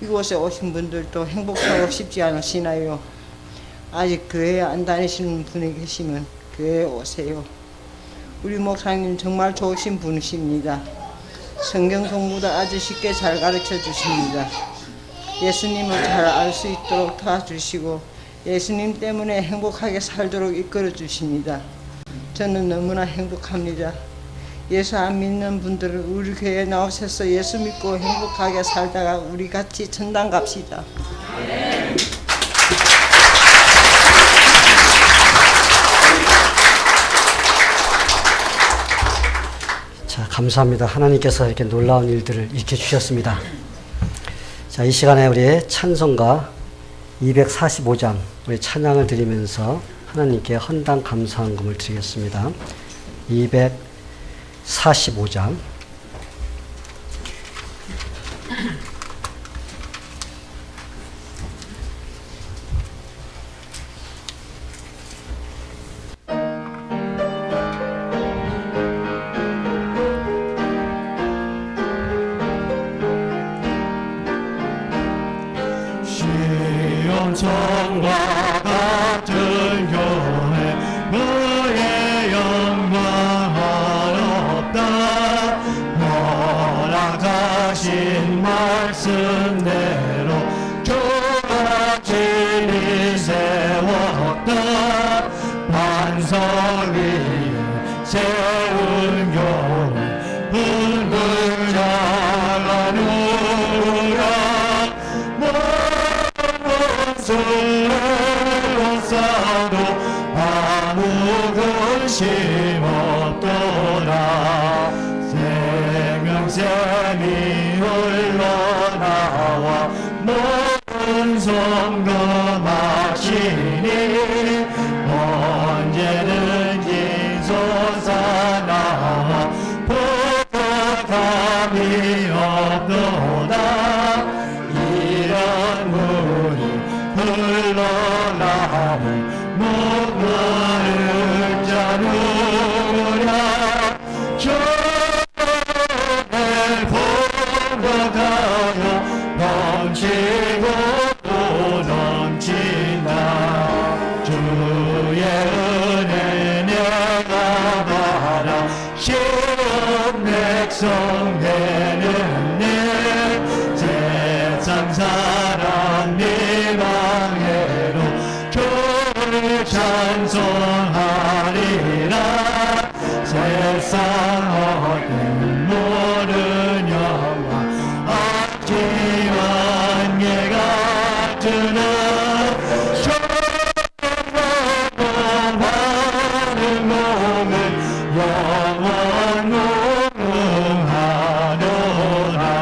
이곳에 오신 분들도 행복하고 싶지 않으시나요? 아직 교회에 안 다니시는 분이 계시면 교회에 오세요. 우리 목사님 정말 좋으신 분이십니다. 성경 공부도 아주 쉽게 잘 가르쳐 주십니다. 예수님을 잘 알 수 있도록 도와주시고 예수님 때문에 행복하게 살도록 이끌어 주십니다. 저는 너무나 행복합니다. 예수 안 믿는 분들은 우리 교회에 나오셔서 예수 믿고 행복하게 살다가 우리 같이 천당 갑시다. 네. 감사합니다. 하나님께서 이렇게 놀라운 일들을 일으켜 주셨습니다. 자, 이 시간에 우리 찬송가 245장 우리 찬양을 드리면서 하나님께 헌당 감사헌금을 드리겠습니다. 245장 시온천과 같은 교회 그의 영광 한없다 허락하신 말씀대로 주가 진리 세웠다 반석 위에 세운 교회 흔들 잘라누라 싸도 아무 근심 없도다 생명샘이 흘러나와 모든 성도 마시니 언제든지 솟아나와 부족함이 없도다 이런 물이 흘러나오는 목마를 자루랴 주의 공덕하여 넘치고 또 넘친다 주의 은혜 내가 바라 시온 백성 되는 내 세상 사람 미망해로 주를 찬송하리라 세상 어떤 모든 영광 악지와 안개 같으나 쇼하는 몸은 영원 무궁하노라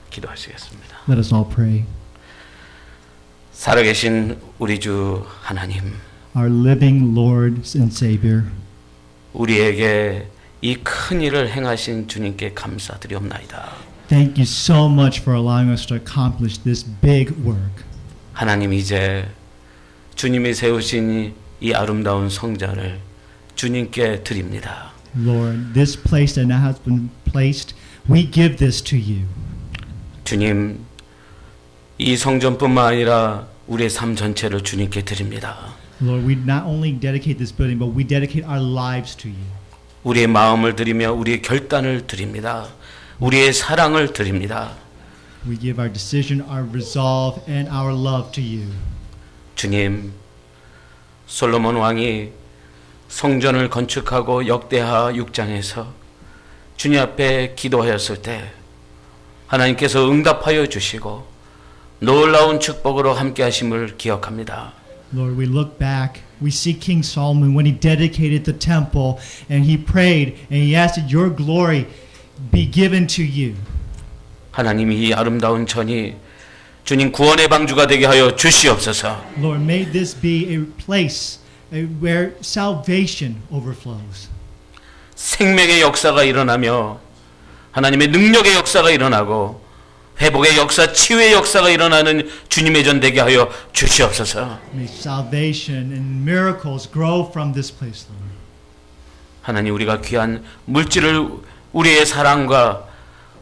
기도하시겠습니다. Let us all pray. 살아계신 우리 주 하나님, Our living Lord and Savior, 우리에게 이 큰 일을 행하신 주님께 감사드리옵나이다. thank you so much for allowing us to accomplish this big work. 하나님, 이제 주님이 세우신 이 아름다운 성전을 주님께 드립니다. Lord, this place that now has been placed, we give this to you. 주님, 이 성전뿐만 아니라 우리의 삶 전체를 주님께 드립니다. Lord, we not only dedicate this building, but we dedicate our lives to you. 우리의 마음을 드리며 우리의 결단을 드립니다. 우리의 사랑을 드립니다. We give our decision, our resolve, and our love to you. 주님, 솔로몬 왕이 성전을 건축하고 역대하 6장에서 주님 앞에 기도하였을 때 하나님께서 응답하여 주시고 놀라운 축복으로 함께 하심을 기억합니다. Lord, we look back, we see King Solomon when he dedicated the temple and he prayed and he asked that your glory be given to you. 하나님이 이 아름다운 전이 주님 구원의 방주가 되게 하여 주시옵소서. Lord, may this be a place where salvation overflows. 생명의 역사가 일어나며 하나님의 능력의 역사가 일어나고 회복의 역사, 치유의 역사가 일어나는 주님의 전 되게 하여 주시옵소서. May salvation and miracles grow from this place, Lord. 하나님, 우리가 귀한 물질을 우리의 사랑과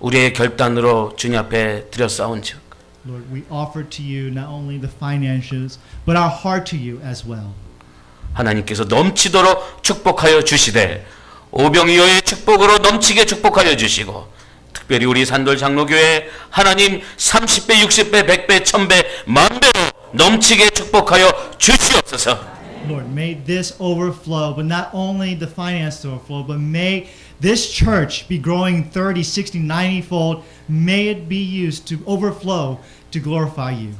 우리의 결단으로 주님 앞에 드렸사온즉 Lord, we offer to you not only the finances, but our heart to you as well. 하나님께서 넘치도록 축복하여 주시되 오병이어의 축복으로 넘치게 축복하여 주시고 특별히 우리 산돌 장로교회 하나님 30배, 60배, 100배, 1000배, 만배로 넘치게 축복하여 주시옵소서. Lord, may this overflow, but not only the finance overflow, but may this church be growing 30, 60, 90-fold. May it be used to overflow to glorify you.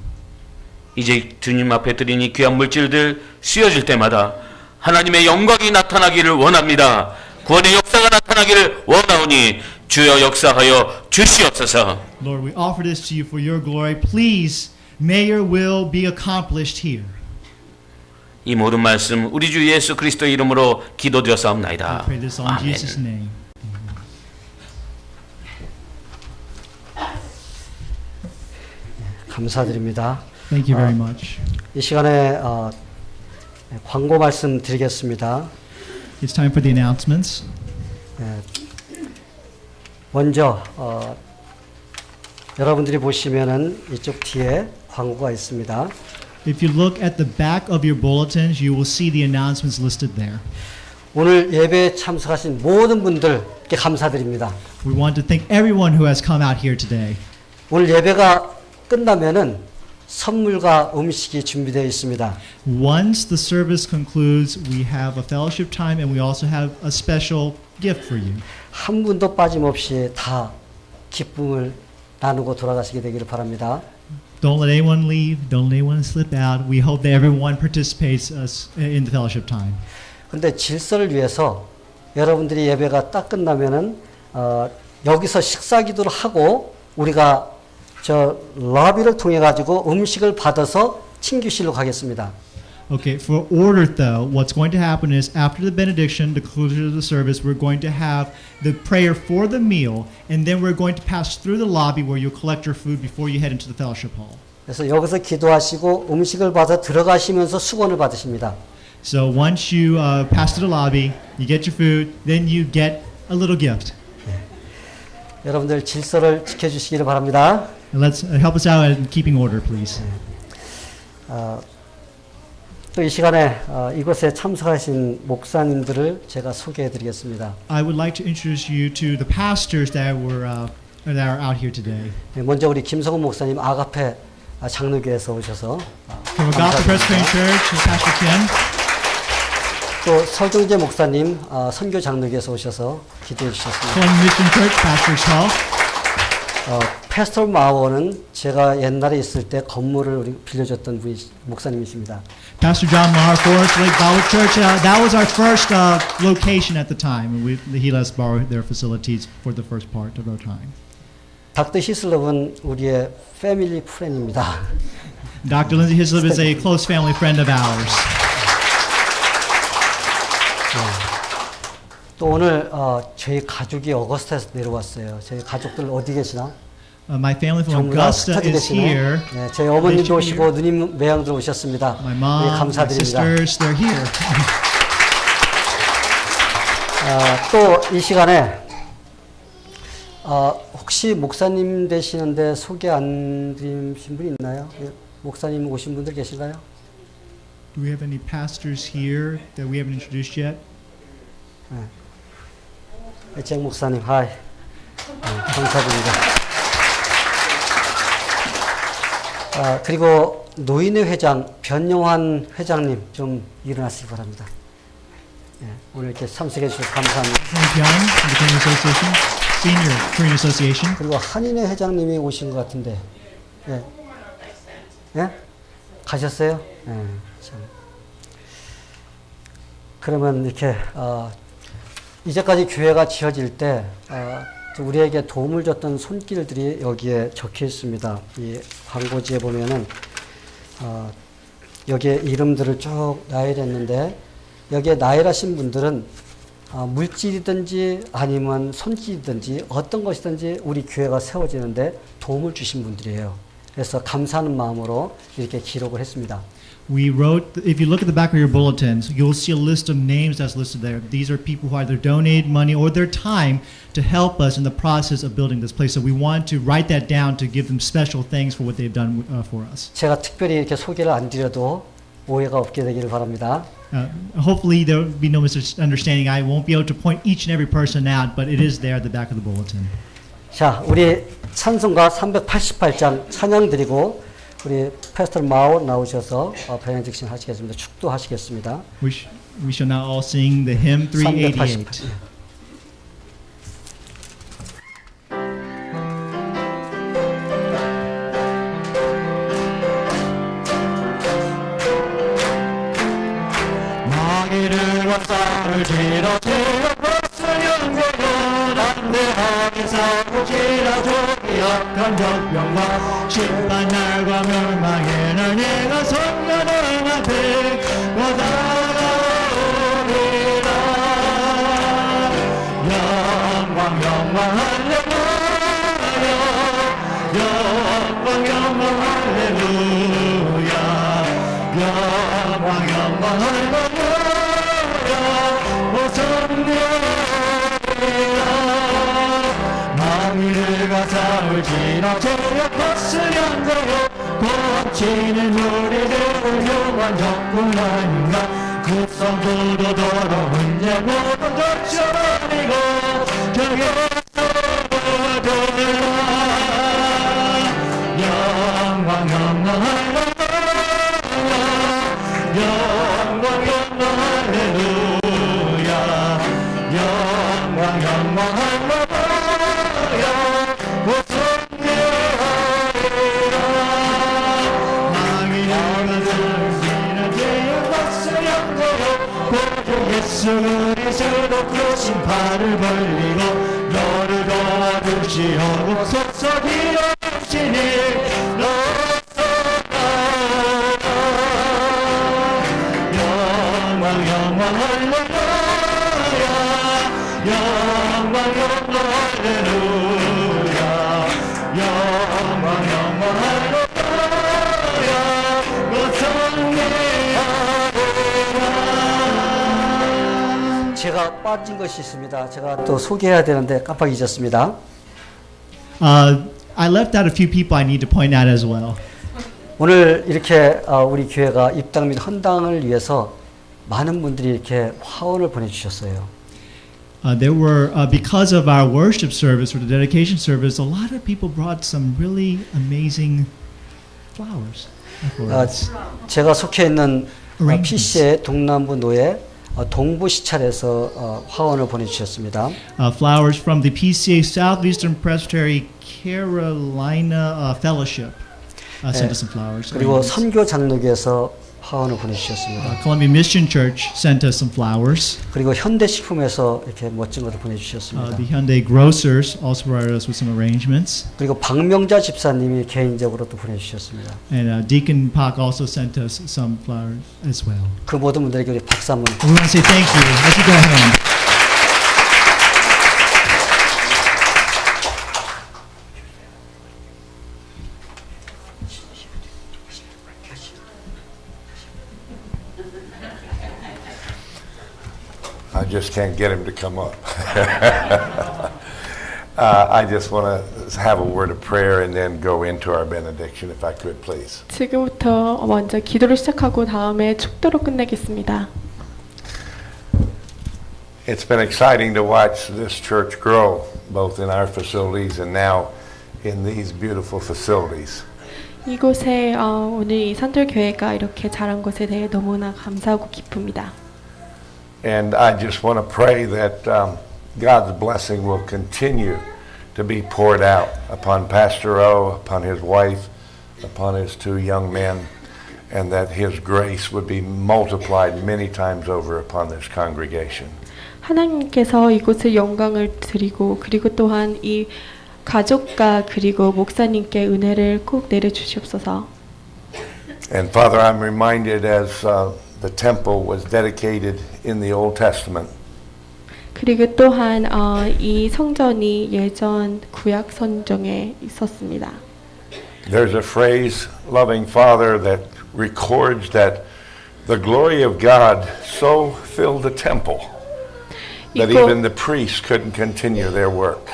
이제 주님 앞에 드린 이 귀한 물질들 쓰여질 때마다 하나님의 영광이 나타나기를 원합니다. 구원의 역사가 나타나기를 원하오니 주여 역사하여 주시옵소서. Lord, we offer this to you for your glory. Please, may your will be accomplished here. 이 모든 말씀 우리 주 예수 그리스도의 이름으로 기도드렸사옵나이다. I pray this on Jesus' name. 감사드립니다. Thank you very much. 이 시간에 광고 말씀 드리겠습니다. It's time for the announcements. 먼저 여러분들이 보시면은 이쪽 뒤에 광고가 있습니다. If you look at the back of your bulletins, you will see the announcements listed there. 오늘 예배에 참석하신 모든 분들께 감사드립니다. We want to thank everyone who has come out here today. 오늘 예배가 끝나면은 선물과 음식이 준비되어 있습니다. Once the service concludes, we have a fellowship time and we also have a special gift for you. 한 분도 빠짐없이 다 기쁨을 나누고 돌아가시게 되기를 바랍니다. Don't let anyone leave. Don't let anyone slip out. We hope that everyone participates in the fellowship time. 근데 질서를 위해서 여러분들이 예배가 딱 끝나면은 여기서 식사 기도를 하고 우리가 저 러비를 통해 가지고 음식을 받아서 친교실로 가겠습니다. Okay, for order though, what's going to happen is after the benediction, the conclusion of the service, we're going to have the prayer for the meal, and then we're going to pass through the lobby where you'll collect your food before you head into the fellowship hall. 그래서 여기서 기도하시고 음식을 받아 들어가시면서 수건을 받으십니다. So once you pass through the lobby, you get your food, then you get a little gift. 여러분들 질서를 지켜주시기를 바랍니다. And let's help us out in keeping order, please. 또 이 시간에 이곳에 참석하신 목사님들을 제가 소개해드리겠습니다. I would like to introduce you to the pastors that are out here today. 먼저 우리 김성훈 목사님 아가페 장로교에서 오셔서 From Agape Presbyterian Church, Pastor Kim. 또 서경재 목사님 선교 장로교에서 오셔서 기도해 주셨습니다. From Mission Church, Pastor Paul. 패스터 마워는 제가 옛날에 있을 때 건물을 우리 빌려줬던 분이 목사님이십니다. Pastor John Maher, Forest Lake Bible Church. That was our first location at the time. He let us borrow their facilities for the first part of our time. 닥터 히슬럽은 우리의 패밀리 프렌입니다. Dr. Lindsay Hislop is a close family friend of ours. 또 오늘 저희 가족이 어거스타에서 내려왔어요. 저희 가족들 어디 계시나? My family from 전부 다 Augusta 스터디 is 계시네. here. 네, 저희 어머님도 오시고 누님 매형들 오셨습니다. My mom, my 감사드립니다. sisters, they're here. 또 이 시간에 혹시 목사님 되시는데 소개 안 드리신 분 있나요? 목사님 오신 분들 계신가요? Do we have any pastors here that we haven't introduced yet? 애정 목사님, 하이. 감사드립니다. 그리고 노인회 회장 변영환 회장님 좀 일어나시기 바랍니다. 오늘 이렇게 참석해 주셔서 감사합니다. Senior Korean Association. 그리고 한인회 회장님이 오신 것 같은데, 가셨어요? 참. 그러면 이렇게 이제까지 교회가 지어질 때 우리에게 도움을 줬던 손길들이 여기에 적혀 있습니다. 이 광고지에 보면은 여기에 이름들을 쭉 나열했는데 여기에 나열하신 분들은 물질이든지 아니면 손길이든지 어떤 것이든지 우리 교회가 세워지는데 도움을 주신 분들이에요. 그래서 감사하는 마음으로 이렇게 기록을 했습니다. We wrote, if you look at the back of your bulletins, you'll see a list of names that's listed there. These are people who either donated money or their time to help us in the process of building this place. So we want to write that down to give them special thanks for what they've done for us. 제가 특별히 이렇게 소개를 안 드려도 오해가 없게 되기를 바랍니다. Hopefully there will be no misunderstanding. I won't be able to point each and every person out, but it is there at the back of the bulletin. 자, 우리 찬송가 388장 찬양 드리고 우리 패스터 마오 나오셔서 변양 직신 하시겠습니다. 축도하시겠습니다. We shall now all sing the hymn 388. 마귀를 화살을 지러 제압했으면 되려 담대하게 싸우지라 저기 약한 적병과 심판 날과 멸망에는 내가 선녀는 앞에 다가오리라 영광 영광 할렐루야 영광 영광 할렐루야 영광 영광 할렐루야 오선내리라 마귀를 가사를 지나 제압했으면 되어 고치는 우리들을 흉한 적군 아닌가 그 성도도 더러운 죄 모두 덮쳐버리고 저기서 돌아라 영광 영광 할렐루야 영광 영광 할렐루야 영광 영광 할렐루야 오선내리라 마귀를 가슴이나 죄악받으려 되어 고주 예수 그리스도 그 심판을 벌리고 너를 도와주시옵소서 기도하시니 영광 영광 할렐루야 영광 영광 할렐루야 영광 영광 할렐루야 오선내리라 제가 빠진 것이 있습니다. 제가 또 소개해야 되는데 깜빡 잊었습니다. I left out a few people I need to point out as well. 오늘 이렇게 우리 교회가 입당 및 헌당을 위해서 많은 분들이 이렇게 화원을 보내주셨어요. There were, because of our worship service or the dedication service, a lot of people brought some really amazing flowers. 제가 속해 있는 PC의 동남부 노예 동부 시찰에서 화원을 보내주셨습니다. Flowers from the PCA Southeastern Presbytery Carolina Fellowship sent us some flowers. 그리고 선교 장로교에서 화원을 보내주셨습니다. Columbia Mission Church sent us some flowers. 그리고 현대식품에서 이렇게 멋진 것을 보내주셨습니다. The Hyundai Grocers also provided us with some arrangements. 그리고 박명자 집사님이 개인적으로 또 보내주셨습니다. And Deacon Park also sent us some flowers as well. 그 모든 분들에게 우리 박수 한번. We want to say thank you as you go home. I just can't get him to come up. I just want to have a word of prayer and then go into our benediction, if I could, please. 지금부터 먼저 기도를 시작하고 다음에 축도로 끝내겠습니다. It's been exciting to watch this church grow, both in our facilities and now in these beautiful facilities. 이곳에 오늘 이 산돌교회가 이렇게 자란 것에 대해 너무나 감사하고 기쁩니다. And I just want to pray that God's blessing will continue to be poured out upon Pastor O, upon his wife, upon his two young men, and that his grace would be multiplied many times over upon this congregation. 하나님께서 이곳에 영광을 드리고 그리고 또한 이 가족과 그리고 목사님께 은혜를 꼭 내려주시옵소서. And Father, I'm reminded as the temple was dedicated in the Old Testament. 그리고 또한 이 성전이 예전 구약 성전에 있었습니다. There's a phrase, loving Father, that records that the glory of God so filled the temple that even the priests couldn't continue their work.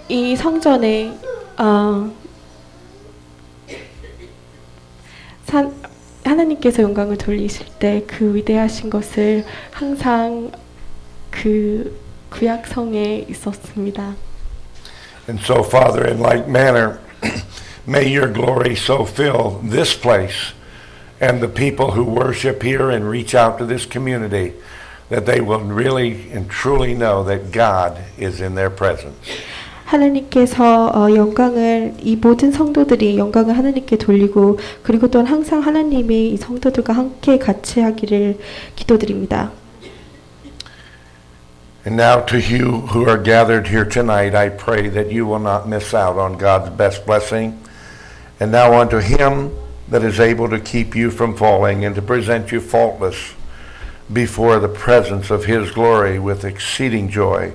이 성전에 하나님께서 영광을 돌리실 때 그 위대하신 것을 항상 그 구약성에 있었습니다. And so, Father, in like manner, may your glory so fill this place and the people who worship here and reach out to this community that they will really and truly know that God is in their presence. 하나님께서 영광을 이 모든 성도들이 영광을 하나님께 돌리고 그리고 또한 항상 하나님이 이 성도들과 함께 같이 하기를 기도드립니다. And now to you who are gathered here tonight, I pray that you will not miss out on God's best blessing. And now unto him that is able to keep you from falling and to present you faultless before the presence of his glory with exceeding joy.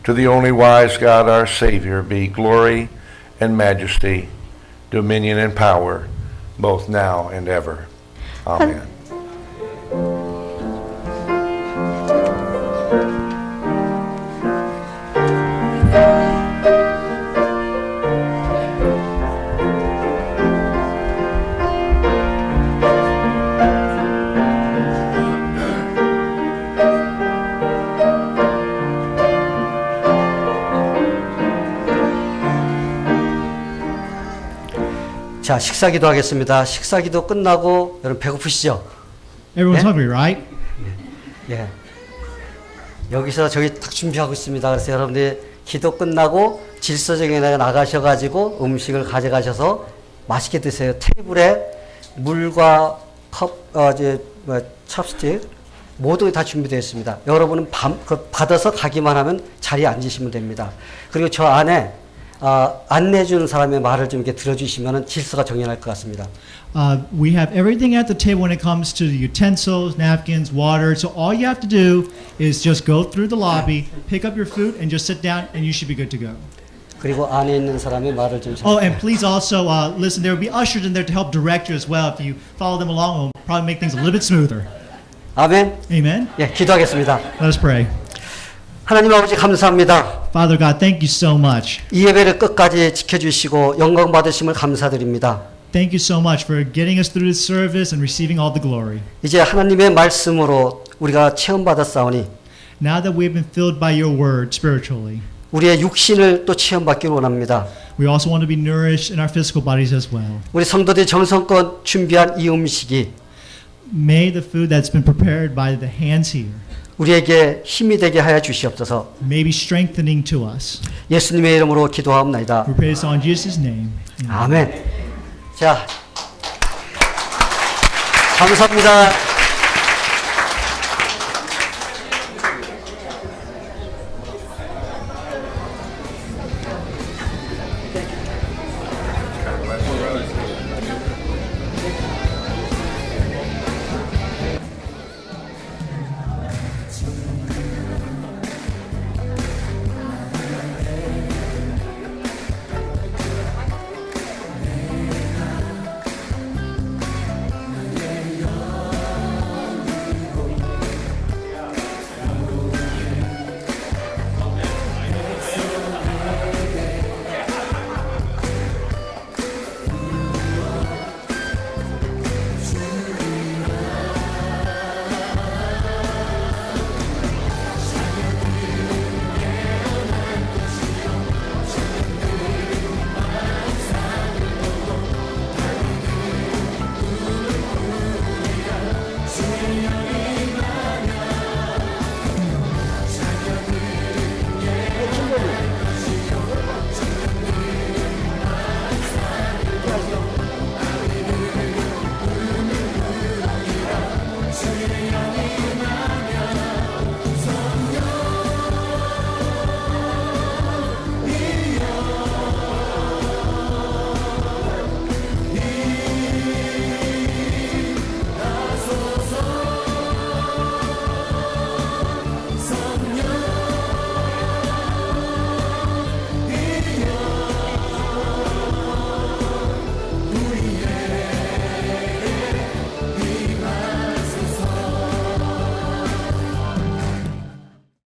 To the only wise God, our Savior, be glory and majesty, dominion and power, both now and ever. Amen. 자, 식사기도 하겠습니다. 식사기도 끝나고 여러분 배고프시죠? Everyone's 네? hungry, right? 예. 여기서 저기 딱 준비하고 있습니다. 그래서 여러분들이 기도 끝나고 질서정에 나가셔가지고 음식을 가져가셔서 맛있게 드세요. 테이블에 물과 컵, 찹스틱 모두 다 준비되어 있습니다. 여러분은 받아서 가기만 하면 자리에 앉으시면 됩니다. 그리고 저 안에 안내해 주는 사람의 말을 좀 이렇게 들어주시면 질서가 정연할 것 같습니다. We have everything at the table when it comes to the utensils, napkins, water. So all you have to do is just go through the lobby, pick up your food, and just sit down, and you should be good to go. 그리고 안에 있는 사람의 말을 좀. Oh, and please also listen. There will be ushers in there to help direct you as well. If you follow them along, it will probably make things a little bit smoother. 아멘. Amen. 예, 기도하겠습니다. Let us pray. 하나님 아버지 감사합니다. Father God, thank you so much. 이 예배를 끝까지 지켜주시고 영광 받으심을 감사드립니다. Thank you so much for getting us through this service and receiving all the glory. 이제 하나님의 말씀으로 우리가 체험받았사오니 Now that we've been filled by your word spiritually, 우리의 육신을 또 체험받기를 원합니다. we also want to be nourished in our physical bodies as well. 우리 성도들이 정성껏 준비한 이 음식이 May the food that's been prepared by the hands here 우리에게 힘이 되게 하여 주시옵소서. may be strengthening to us. 예수님의 이름으로 기도하옵나이다. We pray this in Jesus' name. 아멘. 자, 감사합니다.